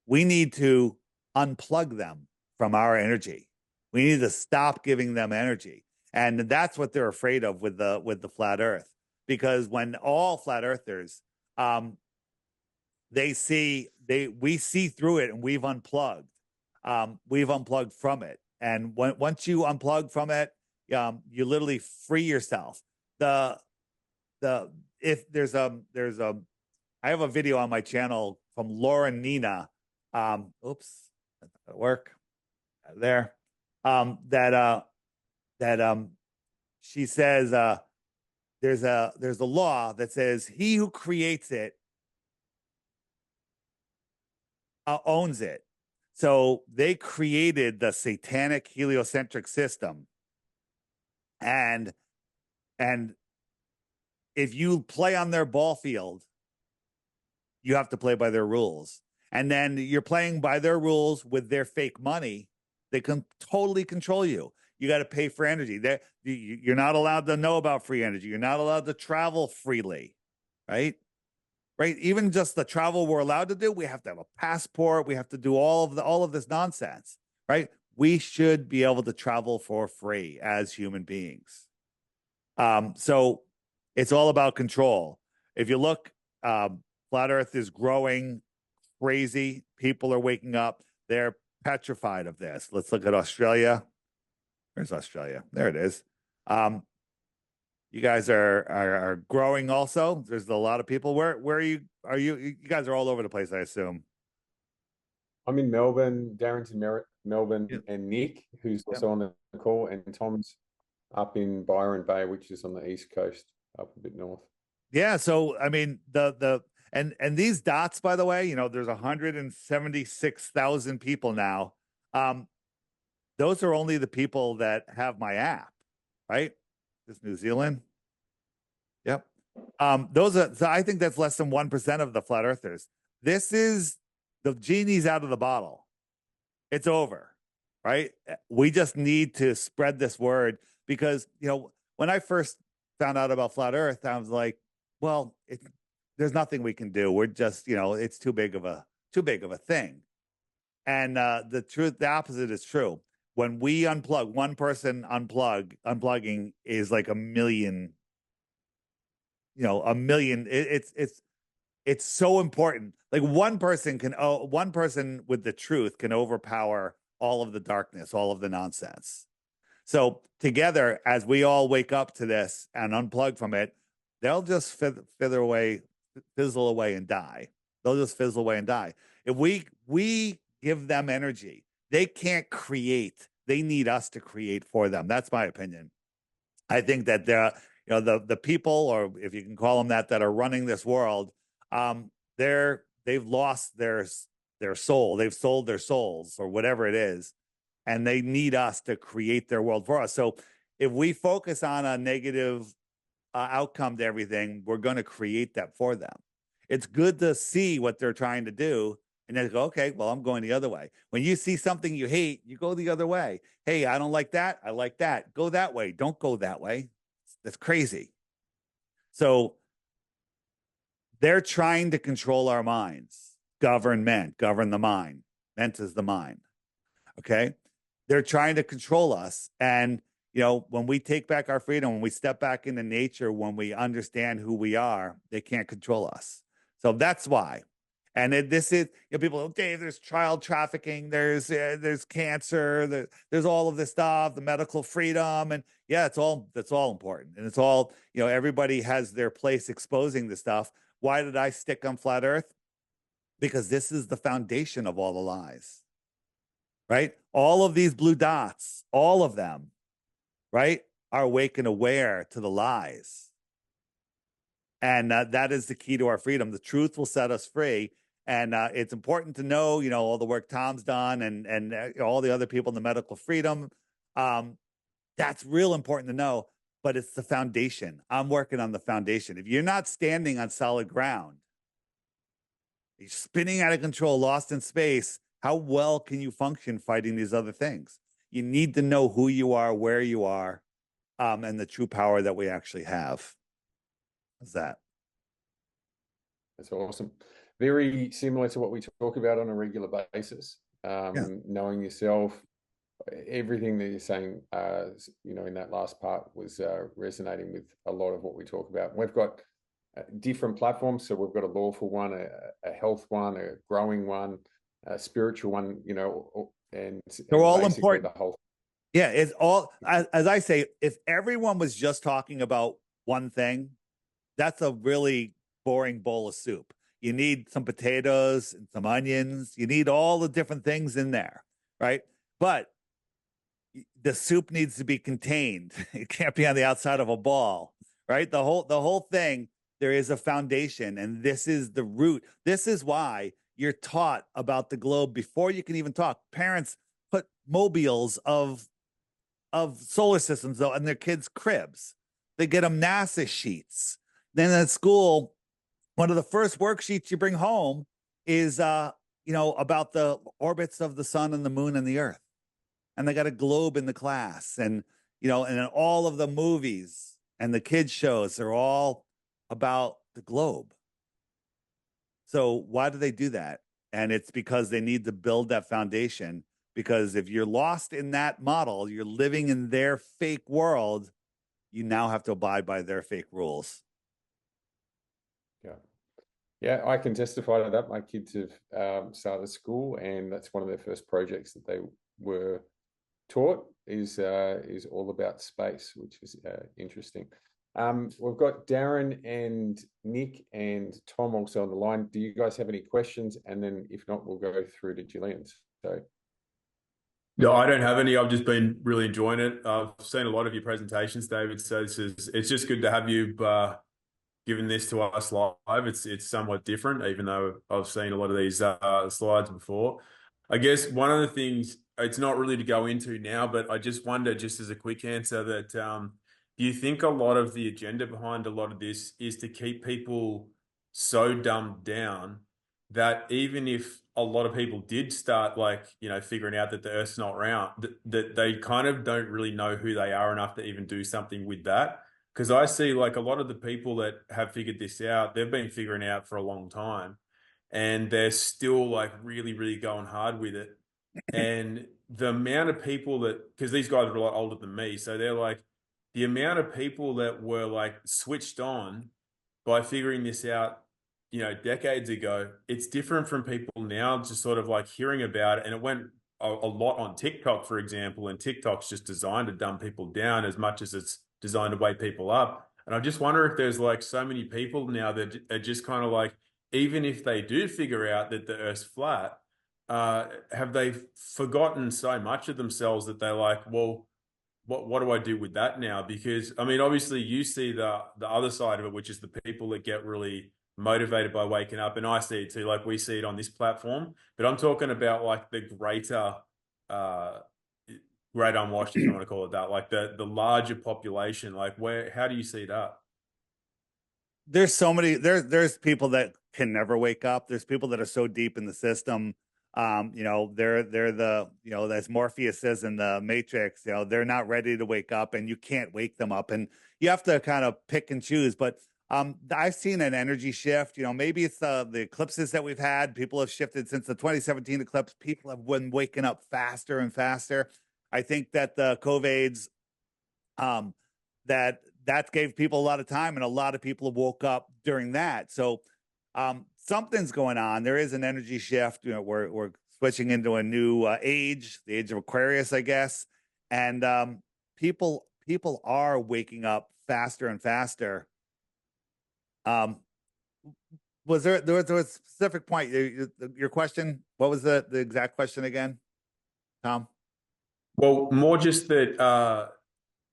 We need to unplug them from our energy. We need to stop giving them energy. And that's what they're afraid of with the flat Earth. Because when all flat earthers, we see through it, and we've unplugged. We've unplugged from it. And once you unplug from it, you literally free yourself. If there's a I have a video on my channel from Laura Nina. Oops, that doesn't work. There. She says there's a law that says he who creates it owns it. So they created the satanic heliocentric system, and if you play on their ball field, you have to play by their rules. And then you're playing by their rules with their fake money. They can totally control you. You got to pay for energy. You're not allowed to know about free energy. You're not allowed to travel freely, right? Right. Even just the travel we're allowed to do, we have to have a passport. We have to do all of this nonsense, right? We should be able to travel for free as human beings. So it's all about control. If you look, flat Earth is growing crazy. People are waking up. They're petrified of this. Let's look at Australia. Where's Australia? There it is. You guys are growing also. There's a lot of people. Where are you? You guys are all over the place, I assume. I'm in Melbourne, Darrington, Melbourne, Yep. and Nick, who's also on the call, and Tom's up in Byron Bay, which is on the east coast, up a bit north. Yeah. So I mean, and these dots, by the way, there's 176,000 people now. Those are only the people that have my app, right? This New Zealand. Yep. So I think that's less than 1% of the flat earthers. This is the genie's out of the bottle. It's over, right? We just need to spread this word because, when I first found out about flat earth, I was like, well, there's nothing we can do. We're just, it's too big of a thing. And the opposite is true. When we unplug, one person unplugging is like a million. It's so important. Like one person with the truth can overpower all of the darkness, all of the nonsense. So together, as we all wake up to this and unplug from it, they'll just fizzle away and die. They'll just fizzle away and die. If we give them energy, they can't create. They need us to create for them. That's my opinion. I think that the people, or if you can call them that are running this world, they've lost their soul. They've sold their souls or whatever it is, and they need us to create their world for us. So if we focus on a negative outcome to everything, we're going to create that for them. It's good to see what they're trying to do and then go, okay, well, I'm going the other way. When you see something you hate, you go the other way. Hey, I don't like that. I like that. Go that way. Don't go that way. That's crazy. So they're trying to control our minds. Govern the mind. Ment is the mind. Okay. They're trying to control us. And, when we take back our freedom, when we step back into nature, when we understand who we are, they can't control us. So that's why. And this is, people, Dave, there's child trafficking, there's cancer, there's all of this stuff, the medical freedom. And yeah, that's all important. And it's all, everybody has their place exposing the stuff. Why did I stick on flat earth? Because this is the foundation of all the lies, right? All of these blue dots, all of them, right, are awake and aware to the lies. And that is the key to our freedom. The truth will set us free. And it's important to know, all the work Tom's done and all the other people in the medical freedom. That's real important to know, but it's the foundation. I'm working on the foundation. If you're not standing on solid ground, you're spinning out of control, lost in space, how well can you function fighting these other things? You need to know who you are, where you are, and the true power that we actually have. How's that? That's awesome. Very similar to what we talk about on a regular basis. Knowing yourself, everything that you're saying, in that last part was resonating with a lot of what we talk about. We've got different platforms. So we've got a lawful one, a health one, a growing one, a spiritual one, and they're all important. The whole. Yeah, it's all, as I say, if everyone was just talking about one thing, that's a really boring bowl of soup. You need some potatoes and some onions. You need all the different things in there, right? But the soup needs to be contained. It can't be on the outside of a ball, right? The whole thing, there is a foundation, and this is the root. This is why you're taught about the globe before you can even talk. Parents put mobiles of solar systems though in their kids' cribs. They get them NASA sheets. Then at school, one of the first worksheets you bring home is about the orbits of the sun and the moon and the earth. And they got a globe in the class. And and in all of the movies and the kids shows, they're all about the globe. So why do they do that? And it's because they need to build that foundation, because if you're lost in that model, you're living in their fake world, you now have to abide by their fake rules. Yeah. Yeah, I can testify to that. My kids have started school, and that's one of their first projects that they were taught is all about space, which is interesting. We've got Darren and Nick and Tom also on the line. Do you guys have any questions? And then if not, we'll go through to Gillian's. So. No, I don't have any. I've just been really enjoying it. I've seen a lot of your presentations, David. So it's just good to have you given this to us live. It's somewhat different, even though I've seen a lot of these slides before. I guess one of the things, it's not really to go into now, but I just wonder, just as a quick answer, that do you think a lot of the agenda behind a lot of this is to keep people so dumbed down that even if a lot of people did start figuring out that the Earth's not round, that they kind of don't really know who they are enough to even do something with that? Because I see a lot of the people that have figured this out, they've been figuring out for a long time, and they're still really, really going hard with it. And the amount of people because these guys are a lot older than me, so they're the amount of people that were switched on by figuring this out, decades ago, it's different from people now just sort of hearing about it. And it went a lot on TikTok, for example, and TikTok's just designed to dumb people down as much as it's designed to wake people up. And I just wonder if there's so many people now that are just kind of even if they do figure out that the Earth's flat, have they forgotten so much of themselves that they're well, what do I do with that now? Because I mean, obviously you see the other side of it, which is the people that get really motivated by waking up, and I see it too. We see it on this platform, but I'm talking about the greater great unwashed, if you want to call it that, the larger population. How do you see that? There's so many, there's people that can never wake up. There's people that are so deep in the system. They're the, as Morpheus says in the Matrix, they're not ready to wake up, and you can't wake them up, and you have to kind of pick and choose. But I've seen an energy shift. Maybe it's the eclipses that we've had. People have shifted since the 2017 eclipse. People have been waking up faster and faster. I think that the COVIDs, that gave people a lot of time, and a lot of people woke up during that. So something's going on. There is an energy shift. We're switching into a new age, the age of Aquarius, I guess. And people are waking up faster and faster. Was there was a specific point? Your question? What was the exact question again, Tom? Well, more just that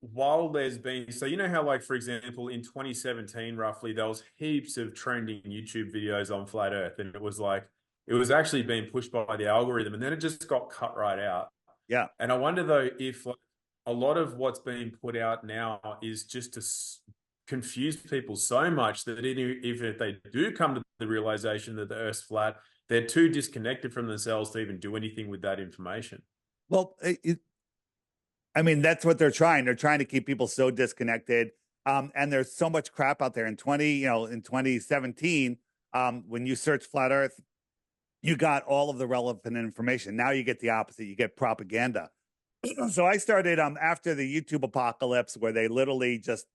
while there's been, so how for example, in 2017, roughly, there was heaps of trending YouTube videos on flat Earth, and it was actually being pushed by the algorithm, and then it just got cut right out. Yeah. And I wonder though if a lot of what's being put out now is just to confuse people so much that even if they do come to the realization that the Earth's flat, they're too disconnected from themselves to even do anything with that information. Well, I mean, that's what they're trying. They're trying to keep people so disconnected. And there's so much crap out there. In 2017, when you search flat Earth, you got all of the relevant information. Now you get the opposite. You get propaganda. So I started after the YouTube apocalypse, where they literally just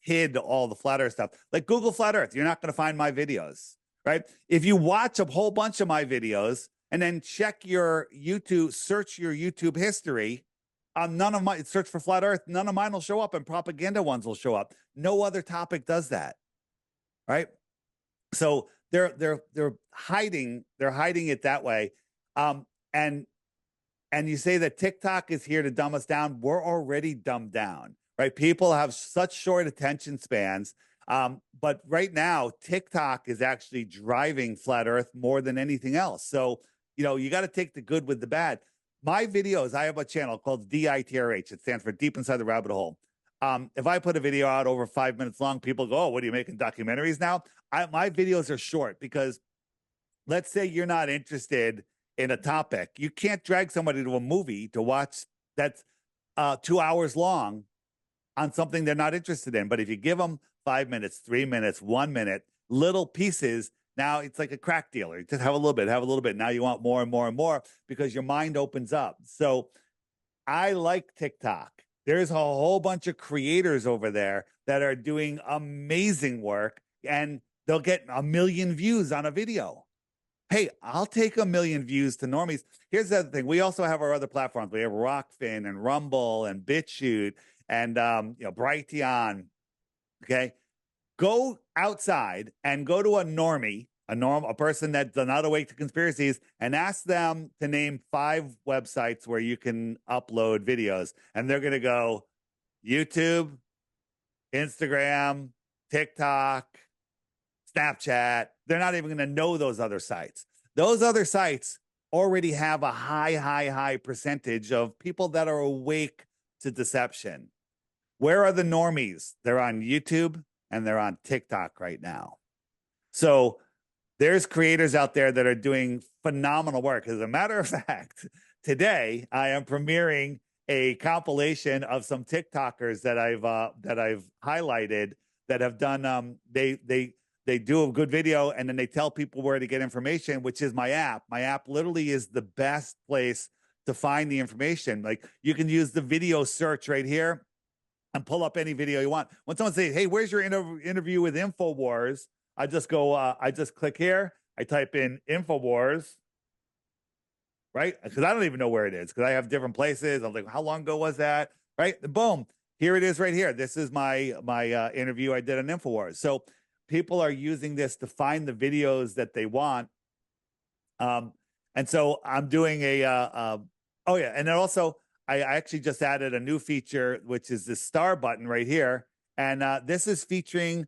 hid all the flat Earth stuff. Google flat Earth, you're not going to find my videos, right? If you watch a whole bunch of my videos and then check your YouTube, search your YouTube history, search for flat Earth, none of mine will show up, and propaganda ones will show up. No other topic does that, right? So they're hiding it that way. And you say that TikTok is here to dumb us down. We're already dumbed down, right? People have such short attention spans. But right now, TikTok is actually driving flat Earth more than anything else. So, you got to take the good with the bad. My videos, I have a channel called DITRH. It stands for Deep Inside the Rabbit Hole. If I put a video out over 5 minutes long, people go, "Oh, what are you making documentaries now?" My videos are short because let's say you're not interested in a topic. You can't drag somebody to a movie to watch that's 2 hours long on something they're not interested in. But if you give them 5 minutes, 3 minutes, 1 minute, little pieces, now it's like a crack dealer. Just have a little bit, have a little bit. Now you want more and more and more because your mind opens up. So I like TikTok. There's a whole bunch of creators over there that are doing amazing work, and they'll get 1 million views on a video. Hey, I'll take 1 million views to normies. Here's the other thing. We also have our other platforms. We have Rockfin and Rumble and BitChute and Brighteon. Okay. Go outside and go to a normie, a person that's not awake to conspiracies, and ask them to name 5 websites where you can upload videos. And they're going to go YouTube, Instagram, TikTok, Snapchat. They're not even going to know those other sites. Those other sites already have a high percentage of people that are awake to deception. Where are the normies? They're on YouTube and they're on TikTok right now. So there's creators out there that are doing phenomenal work. As a matter of fact, today I am premiering a compilation of some TikTokers that I've highlighted that have done they do a good video and then they tell people where to get information, which is my app. My app literally is the best place to find the information. Like, you can use the video search right here and pull up any video you want. When someone says, "Hey, where's your interview with InfoWars?" I just go, I just click here. I type in InfoWars, right? Because I don't even know where it is because I have different places. I'm like, how long ago was that? Right? Boom. Here it is right here. This is my interview I did on InfoWars. So people are using this to find the videos that they want. And so I'm doing and then also I actually just added a new feature, which is the star button right here. And this is featuring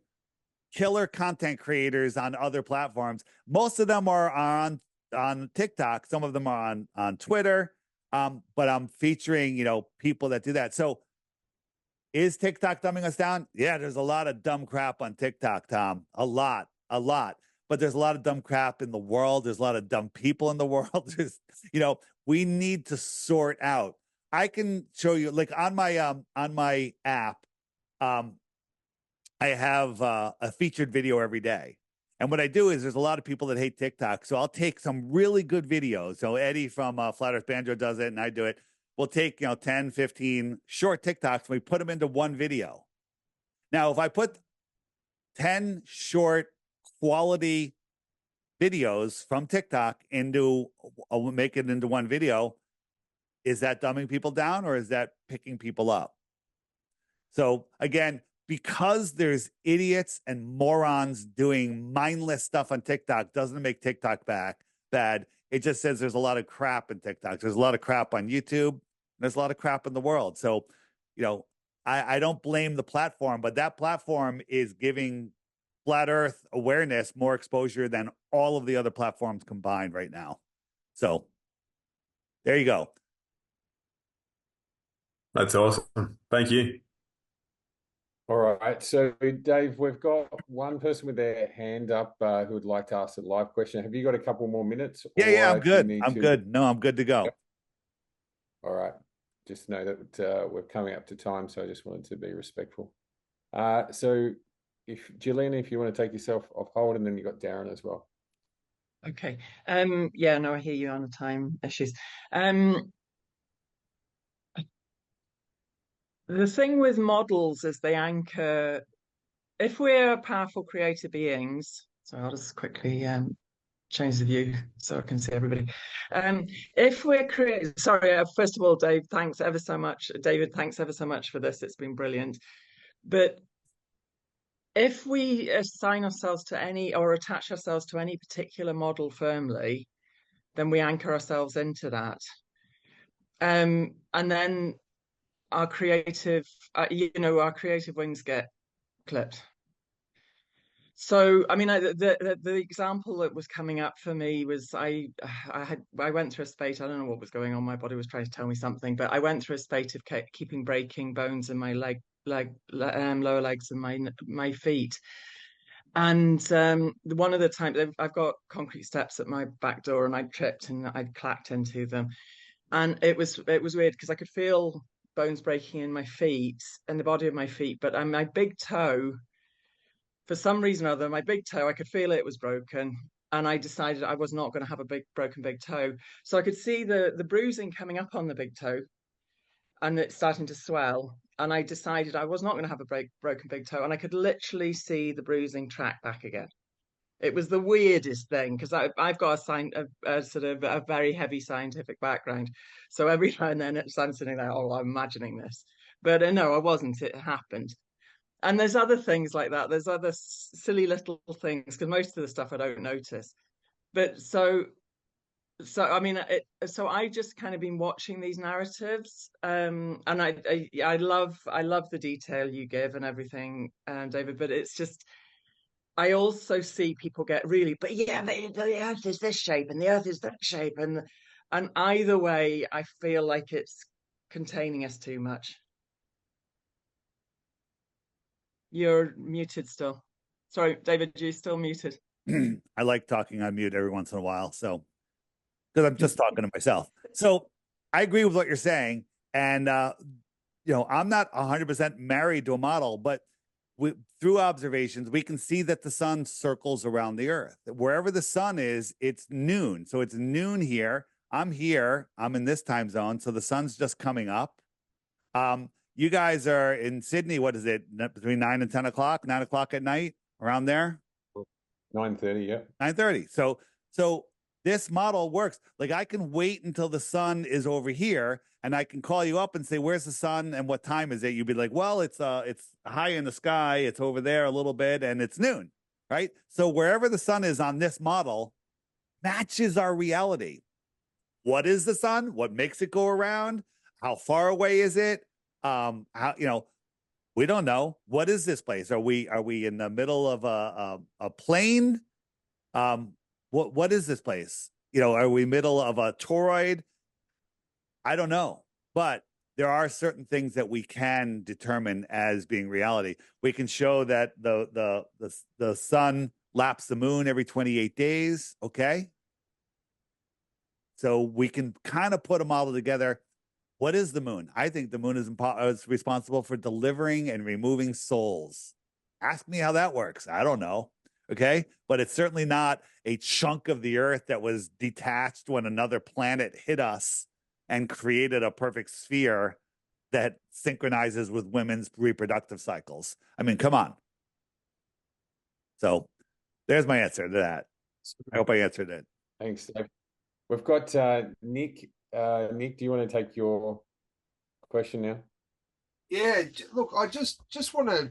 killer content creators on other platforms. Most of them are on TikTok. Some of them are on Twitter. But I'm featuring, people that do that. So is TikTok dumbing us down? Yeah, there's a lot of dumb crap on TikTok, Tom. A lot. But there's a lot of dumb crap in the world. There's a lot of dumb people in the world. There's, we need to sort out. I can show you, like on my app, I have a featured video every day. And what I do is there's a lot of people that hate TikTok. So I'll take some really good videos. So Eddie from Flat Earth Banjo does it and I do it. We'll take, 10, 15 short TikToks and we put them into one video. Now, if I put 10 short quality videos from TikTok make it into one video, is that dumbing people down or is that picking people up? So again, because there's idiots and morons doing mindless stuff on TikTok doesn't make TikTok bad. It just says there's a lot of crap in TikTok. There's a lot of crap on YouTube. There's a lot of crap in the world. So, I don't blame the platform, but that platform is giving Flat Earth awareness more exposure than all of the other platforms combined right now. So there you go. That's awesome. Thank you. All right. So, Dave, we've got one person with their hand up who would like to ask a live question. Have you got a couple more minutes? Yeah, I'm good. I'm good. No, I'm good to go. Yep. All right. Just know that we're coming up to time, so I just wanted to be respectful. So, Gillian, if you want to take yourself off hold, and then you got Darren as well. Okay. Yeah, no, I hear you on the time issues. The thing with models is they anchor. If we're powerful creator beings, so I'll just quickly change the view so I can see everybody. If we're first of all, Dave, thanks ever so much. David, thanks ever so much for this. It's been brilliant. But if we assign ourselves to any or attach ourselves to any particular model firmly, then we anchor ourselves into that. And then our creative, our creative wings get clipped. So, I mean, the example that was coming up for me was I went through a spate. I don't know what was going on. My body was trying to tell me something, but I went through a spate of keeping breaking bones in my lower legs and my feet. And one of the times I've got concrete steps at my back door, and I tripped and I clacked into them, and it was weird because I could feel bones breaking in my feet and the body of my feet, but my big toe, for some reason or other, my big toe, I could feel it was broken, and I decided I was not going to have a broken big toe. So I could see the bruising coming up on the big toe, and it's starting to swell. And I decided I was not going to have a broken big toe, and I could literally see the bruising track back again. It was the weirdest thing because I've got a sort of a very heavy scientific background, so every now and then I'm sitting there, oh, I'm imagining this, but no, I wasn't. It happened. And there's other things like that. There's other silly little things because most of the stuff I don't notice. But so I mean, so I just kind of been watching these narratives, and I love the detail you give and everything, David. But it's just I also see people get really, but yeah, the Earth is this shape and the Earth is that shape, and either way, I feel like it's containing us too much. You're muted still. Sorry, David, you're still muted. I like talking on mute every once in a while, so because I'm just talking to myself. So I agree with what you're saying, and I'm not 100% married to a model, but through observations, we can see that the sun circles around the Earth. Wherever the sun is, it's noon. So it's noon here. I'm here. I'm in this time zone, so the sun's just coming up. You guys are in Sydney. What is it? Between 9 and 10 o'clock, 9 o'clock at night, around there? 9:30, yeah. 9:30. So this model works. Like I can wait until the sun is over here, and I can call you up and say, "Where's the sun and what time is it?" You'd be like, "Well, it's high in the sky. It's over there a little bit, and it's noon." Right? So wherever the sun is on this model matches our reality. What is the sun? What makes it go around? How far away is it? We don't know. What is this place? Are we in the middle of a plain? What is this place? Are we middle of a toroid? I don't know, but there are certain things that we can determine as being reality. We can show that the sun laps the moon every 28 days. Okay, so we can kind of put a model together. What is the moon? I think the moon is responsible for delivering and removing souls. Ask me how that works. I don't know. Okay. But it's certainly not a chunk of the Earth that was detached when another planet hit us and created a perfect sphere that synchronizes with women's reproductive cycles. I mean, come on. So there's my answer to that. I hope I answered it. Thanks, Dave. We've got Nick. Nick, do you want to take your question now? Yeah, look, I just want to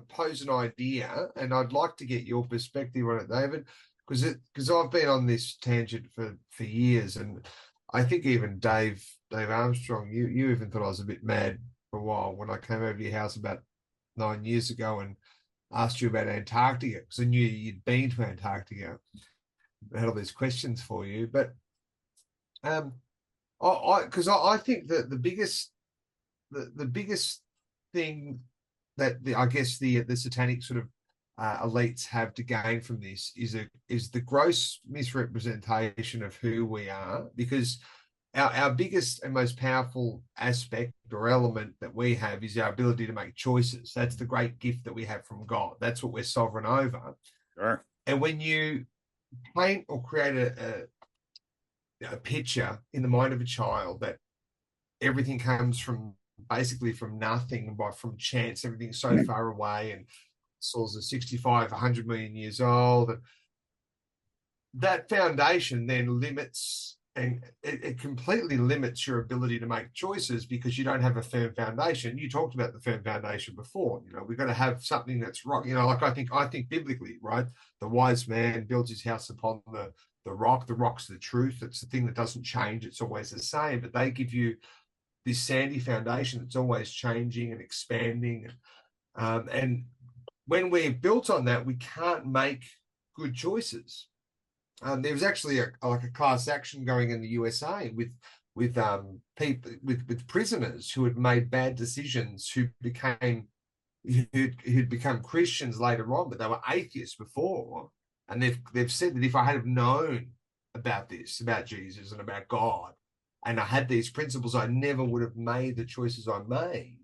pose an idea, and I'd like to get your perspective on it, David, because I've been on this tangent for years, and I think even Dave Armstrong, you even thought I was a bit mad for a while when I came over to your house about 9 years ago and asked you about Antarctica, because I knew you'd been to Antarctica. I had all these questions for you, but I think that the biggest thing that I guess the satanic sort of elites have to gain from this is the gross misrepresentation of who we are, because our biggest and most powerful aspect or element that we have is our ability to make choices. That's the great gift that we have from God. That's what we're sovereign over. Sure. And when you paint or create a picture in the mind of a child that everything comes from basically from nothing, from chance, everything's so far away, and souls are 65, 100 million years old, that foundation then limits and it completely limits your ability to make choices because you don't have a firm foundation. You talked about the firm foundation before. You know, we've got to have something that's right. You know, like I think biblically, right? The wise man builds his house upon the rock. The rock's the truth. It's the thing that doesn't change. It's always the same. But they give you this sandy foundation that's always changing and expanding. And when we're built on that, we can't make good choices. There was actually a class action going in the USA with people with prisoners who had made bad decisions, who'd become Christians later on, but they were atheists before, and they've said that if I had have known about this, about Jesus and about God, and I had these principles, I never would have made the choices I made.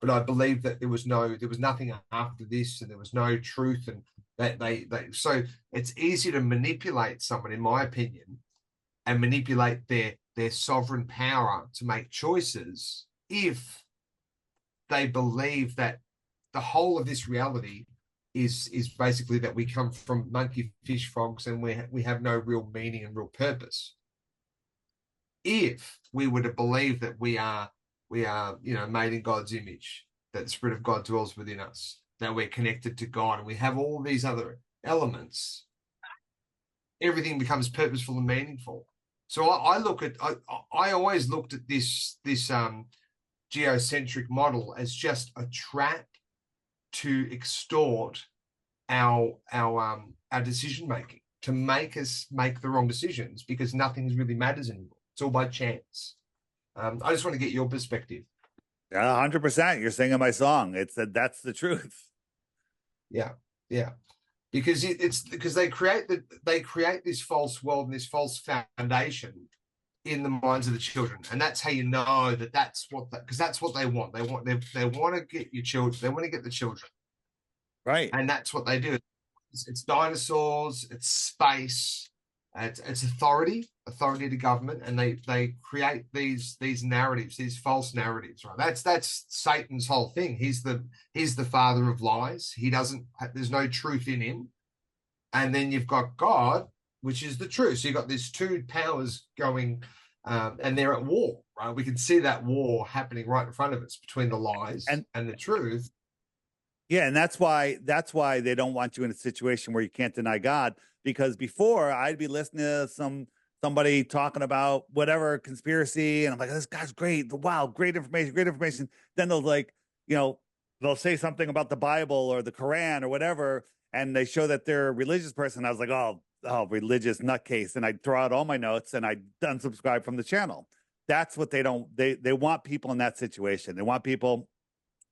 But I believe that there was nothing after this, and there was no truth, and that so it's easy to manipulate someone, in my opinion, and manipulate their sovereign power to make choices if they believe that the whole of this reality is basically that we come from monkey, fish, frogs, and we have no real meaning and real purpose. If we were to believe that we are, you know, made in God's image, that the Spirit of God dwells within us, that we're connected to God, and we have all these other elements, everything becomes purposeful and meaningful. So I always looked at this geocentric model as just a trap to extort our decision making, to make us make the wrong decisions, because nothing really matters anymore. It's all by chance. I just want to get your perspective. 100%. You're singing my song. That's the truth. Yeah, because it's because they create this false world and this false foundation in the minds of the children, and that's how you know that because that's what they want. They want to get your children. They want to get the children, right? And that's what they do. It's dinosaurs. It's space. It's authority to government, and they create these narratives, these false narratives, right? That's Satan's whole thing. He's the father of lies. There's no truth in him. And then you've got God, which is the truth. So you've got these two powers going, and they're at war, right? We can see that war happening right in front of us between the lies and the truth. Yeah, and that's why they don't want you in a situation where you can't deny God. Because before, I'd be listening to somebody talking about whatever conspiracy, and I'm like, this guy's great. Wow, great information. Then they'll say something about the Bible or the Quran or whatever, and they show that they're a religious person. I was like, oh, religious nutcase. And I'd throw out all my notes and I'd unsubscribe from the channel. That's what they want people in that situation. They want people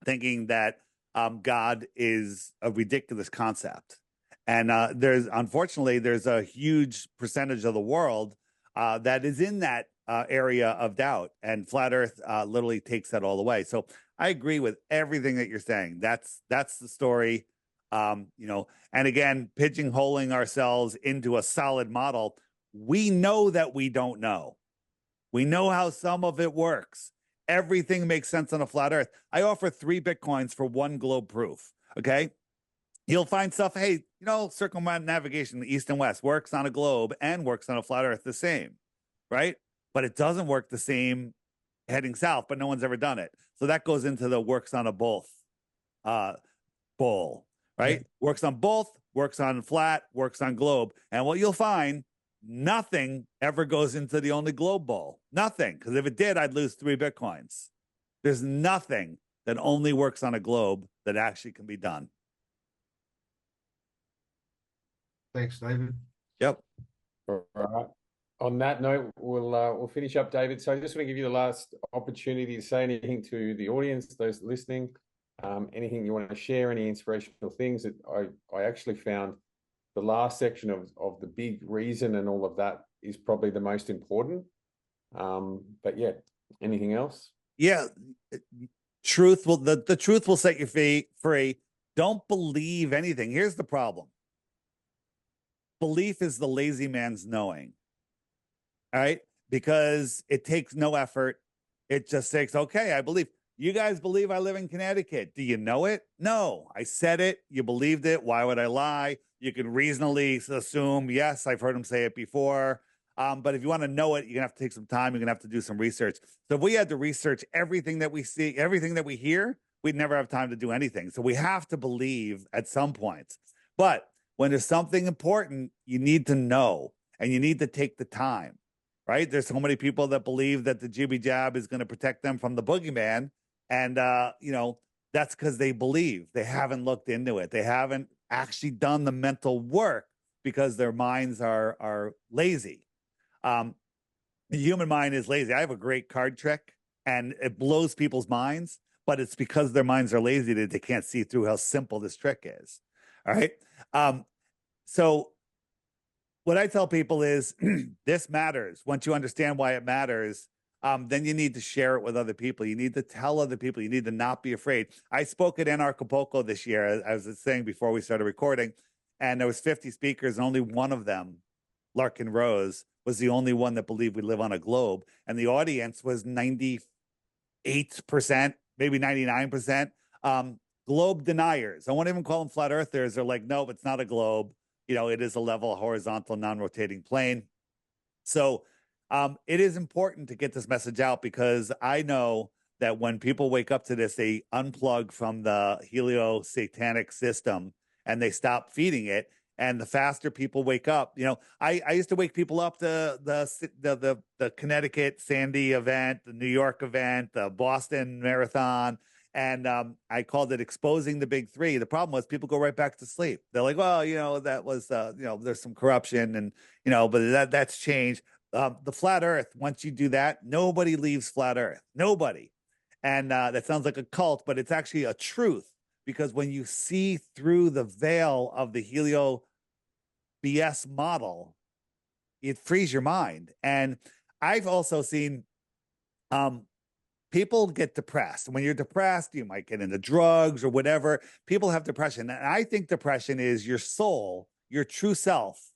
thinking that God is a ridiculous concept. And there's a huge percentage of the world that is in that area of doubt, and flat Earth literally takes that all away. So I agree with everything that you're saying. That's the story. And again, pigeonholing ourselves into a solid model. We know that we don't know. We know how some of it works. Everything makes sense on a flat Earth. I offer 3 Bitcoins for 1 globe proof. Okay. You'll find stuff, hey, circumnavigation east and west works on a globe and works on a flat Earth the same, right? But it doesn't work the same heading south, but no one's ever done it. So that goes into the works on a both bowl, right? Yeah. Works on both, works on flat, works on globe. And what you'll find, nothing ever goes into the only globe bowl. Nothing. Because if it did, I'd lose 3 Bitcoins. There's nothing that only works on a globe that actually can be done. Thanks, David. Yep. All right. On that note, we'll finish up, David. So I just want to give you the last opportunity to say anything to the audience, those listening, anything you want to share, any inspirational things. That I actually found the last section of the big reason and all of that is probably the most important. But yeah, anything else? Yeah, the truth will set you free. Don't believe anything. Here's the problem. Belief is the lazy man's knowing. All right? Because it takes no effort. It just takes, okay, I believe. You guys believe I live in Connecticut. Do you know it? No. I said it. You believed it. Why would I lie? You can reasonably assume, yes, I've heard him say it before. But if you want to know it, you're gonna have to take some time. You're gonna have to do some research. So if we had to research everything that we see, everything that we hear, we'd never have time to do anything. So we have to believe at some points. But when there's something important, you need to know and you need to take the time, right? There's so many people that believe that the jibby jab is going to protect them from the boogeyman. And, that's because they believe. They haven't looked into it. They haven't actually done the mental work because their minds are lazy. The human mind is lazy. I have a great card trick and it blows people's minds, but it's because their minds are lazy that they can't see through how simple this trick is. All right. So what I tell people is this matters. Once you understand why it matters, then you need to share it with other people. You need to tell other people. You need to not be afraid. I spoke at Antarctica this year, as I was saying before we started recording, and there was 50 speakers, and only one of them, Larkin Rose, was the only one that believed we live on a globe. And the audience was 98%, maybe 99%. Globe deniers. I won't even call them flat earthers. They're like, no, it's not a globe. It is a level, horizontal, non-rotating plane. So it is important to get this message out because I know that when people wake up to this, they unplug from the helio-satanic system and they stop feeding it. And the faster people wake up, I used to wake people up to the Connecticut Sandy event, the New York event, the Boston Marathon. And I called it exposing the big three. The problem was people go right back to sleep. They're like, well, that was, there's some corruption and, but that's changed. The flat earth, once you do that, nobody leaves flat earth. Nobody. And that sounds like a cult, but it's actually a truth because when you see through the veil of the helio BS model, it frees your mind. And I've also seen people get depressed. When you're depressed, you might get into drugs or whatever. People have depression. And I think depression is your soul, your true self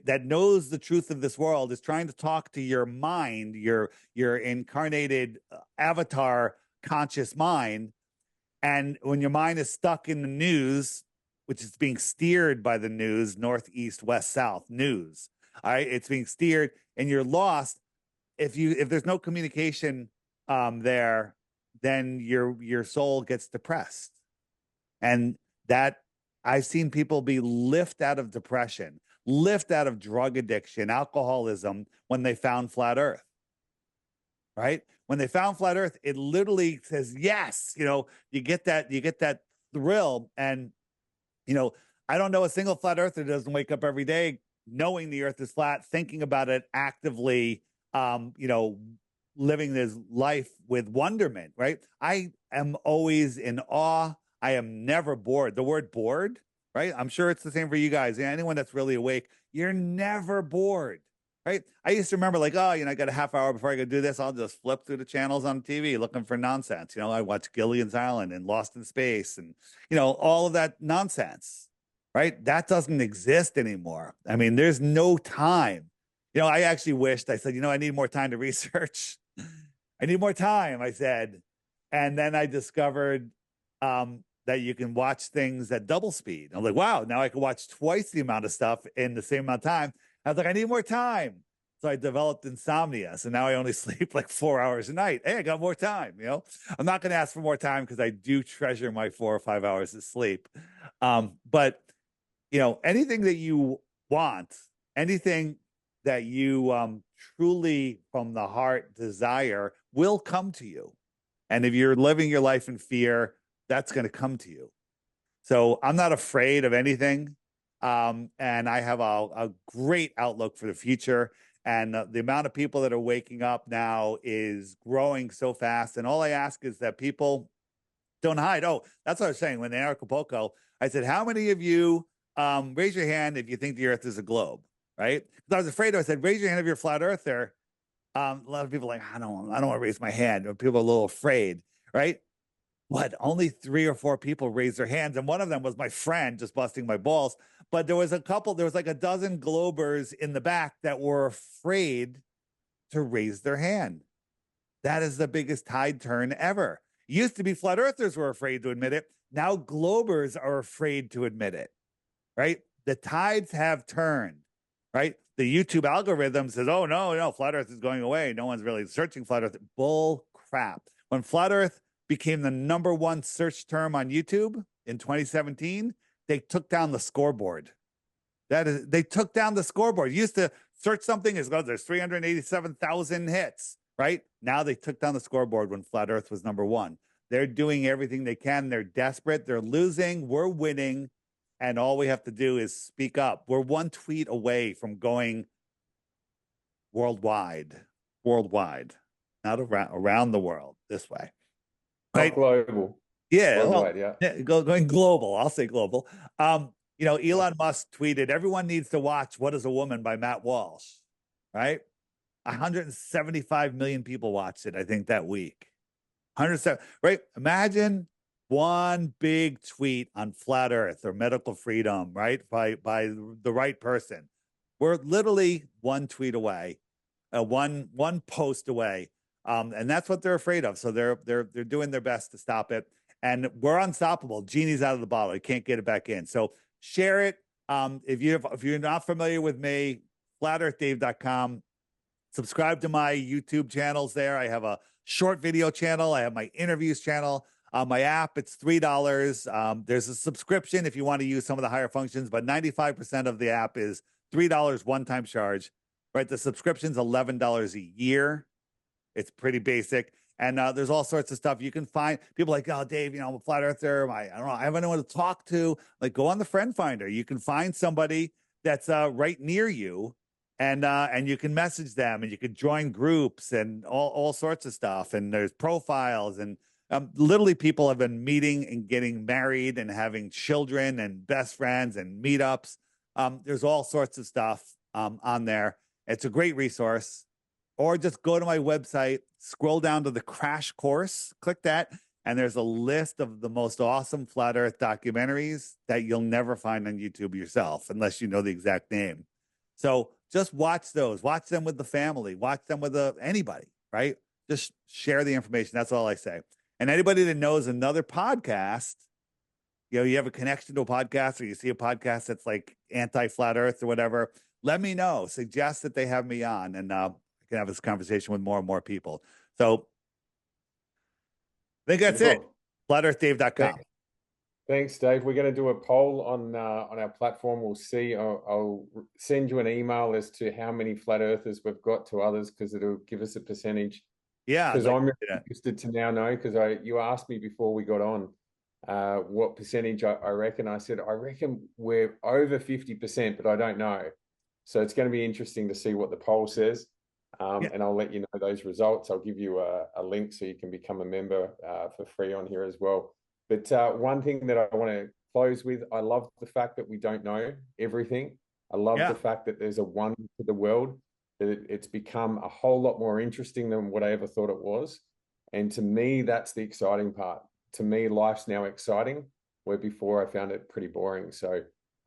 that knows the truth of this world is trying to talk to your mind, your incarnated avatar conscious mind. And when your mind is stuck in the news, which is being steered by the news, north, east, west, south news, all right, it's being steered and you're lost. If there's no communication there, then your soul gets depressed. And that I've seen people be lifted out of depression, lift out of drug addiction, alcoholism when they found flat earth, right? When they found flat earth, it literally says, yes, you get that thrill. And, I don't know a single flat earther that doesn't wake up every day knowing the earth is flat, thinking about it actively, living this life with wonderment, right? I am always in awe. I am never bored. The word bored, right? I'm sure it's the same for you guys. Anyone that's really awake, you're never bored, right? I used to remember like, I got a half hour before I could do this. I'll just flip through the channels on TV looking for nonsense. I watch Gilligan's Island and Lost in Space and, all of that nonsense, right? That doesn't exist anymore. I mean, there's no time. I actually wished, I said, I need more time to research. I need more time, I said. And then I discovered that you can watch things at double speed. I'm like, wow, now I can watch twice the amount of stuff in the same amount of time. I was like, I need more time. So I developed insomnia. So now I only sleep like 4 hours a night. Hey, I got more time. I'm not going to ask for more time because I do treasure my 4 or 5 hours of sleep. But, anything that you want, anything that you truly from the heart desire will come to you. And if you're living your life in fear, that's going to come to you. So I'm not afraid of anything. And I have a great outlook for the future. And the amount of people that are waking up now is growing so fast. And all I ask is that people don't hide. Oh, that's what I was saying. When in Acapulco, I said, how many of you raise your hand if you think the earth is a globe? Right? Because I was afraid. I said, raise your hand if you're a flat earther. A lot of people are like, I don't want to raise my hand. People are a little afraid, right? But only 3 or 4 people raised their hands. And one of them was my friend just busting my balls. But there was like a dozen globers in the back that were afraid to raise their hand. That is the biggest tide turn ever. It used to be flat earthers were afraid to admit it. Now globers are afraid to admit it, right? The tides have turned. right? The YouTube algorithm says, oh, no, flat Earth is going away. No one's really searching flat Earth. Bull crap. When flat Earth became the #1 search term on YouTube in 2017, they took down the scoreboard. They took down the scoreboard. You used to search something as there's 387,000 hits, right? Now they took down the scoreboard when flat Earth was #1. They're doing everything they can. They're desperate. They're losing. We're winning. And all we have to do is speak up. We're one tweet away from going worldwide, not around the world this way. Right? Not global. Yeah. Worldwide, going global. I'll say global. Elon Musk tweeted, everyone needs to watch What is a Woman by Matt Walsh, right? 175 million people watched it, I think, that week. 107, right? Imagine one big tweet on flat Earth or medical freedom, right? By the right person. We're literally one tweet away, one post away. And that's what they're afraid of. So they're doing their best to stop it. And we're unstoppable. Genie's out of the bottle. You can't get it back in. So share it. If you're not familiar with me, flatearthdave.com. Subscribe to my YouTube channels there. I have a short video channel. I have my interviews channel. My app, it's $3. There's a subscription if you want to use some of the higher functions, but 95% of the app is $3 one-time charge, right? The subscription's $11 a year. It's pretty basic. And there's all sorts of stuff you can find. People like, oh, Dave, I'm a flat earther. I don't know. I have anyone to talk to. Like, go on the Friend Finder. You can find somebody that's right near you, and you can message them, and you can join groups and all sorts of stuff. And there's profiles, and literally people have been meeting and getting married and having children and best friends and meetups. There's all sorts of stuff on there. It's a great resource. Or just go to my website, scroll down to the crash course, click that, and there's a list of the most awesome flat Earth documentaries that you'll never find on YouTube yourself, unless you know the exact name. So just watch those. Watch them with the family. Watch them with anybody, right? Just share the information. That's all I say. And anybody that knows another podcast, you have a connection to a podcast, or you see a podcast that's like anti-flat Earth or whatever, let me know. Suggest that they have me on, and I can have this conversation with more and more people. So I think that's it. FlatEarthDave.com. Thanks, Dave. We're going to do a poll on our platform. We'll see. I'll send you an email as to how many flat earthers we've got to others, because it'll give us a percentage. Yeah, because I'm really interested to now know, because you asked me before we got on what percentage I reckon. I said I reckon we're over 50%, but I don't know. So it's going to be interesting to see what the poll says. And I'll let you know those results. I'll give you a link so you can become a member for free on here as well. But one thing that I want to close with, I love the fact that we don't know everything. I love the fact that there's a wonder to the world, that it's become a whole lot more interesting than what I ever thought it was. And to me, that's the exciting part. To me, life's now exciting, where before I found it pretty boring. So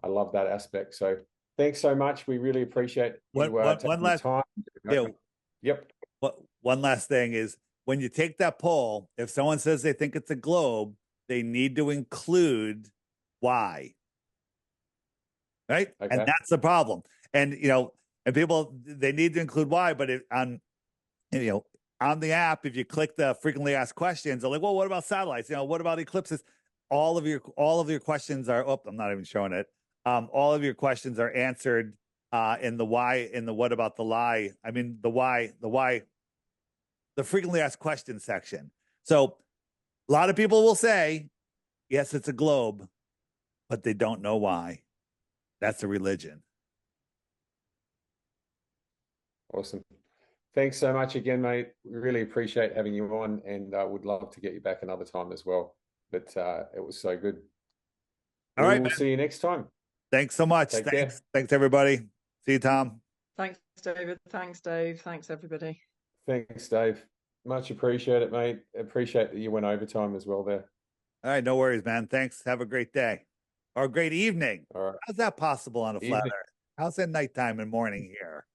I love that aspect. So thanks so much. We really appreciate you taking the time. Yep. One last thing is, when you take that poll, if someone says they think it's a globe, they need to include why. Right? Okay. And that's the problem. And, and people, they need to include why, but on the app, if you click the frequently asked questions, they're like, well, what about satellites? What about eclipses? All of your questions are, I'm not even showing it. All of your questions are answered in the why, in the what about the lie. I mean, the why, the frequently asked questions section. So a lot of people will say, yes, it's a globe, but they don't know why. That's a religion. Awesome. Thanks so much again, mate. We really appreciate having you on, and would love to get you back another time as well. But it was so good. All right, we'll see you next time. Thanks so much. Thanks, everybody. See you, Tom. Thanks, David. Thanks, Dave. Thanks, everybody. Thanks, Dave. Much appreciated, mate. Appreciate that you went overtime as well there. All right, no worries, man. Thanks. Have a great day or a great evening. All right. How's that possible on a flat Earth? How's it nighttime and morning here?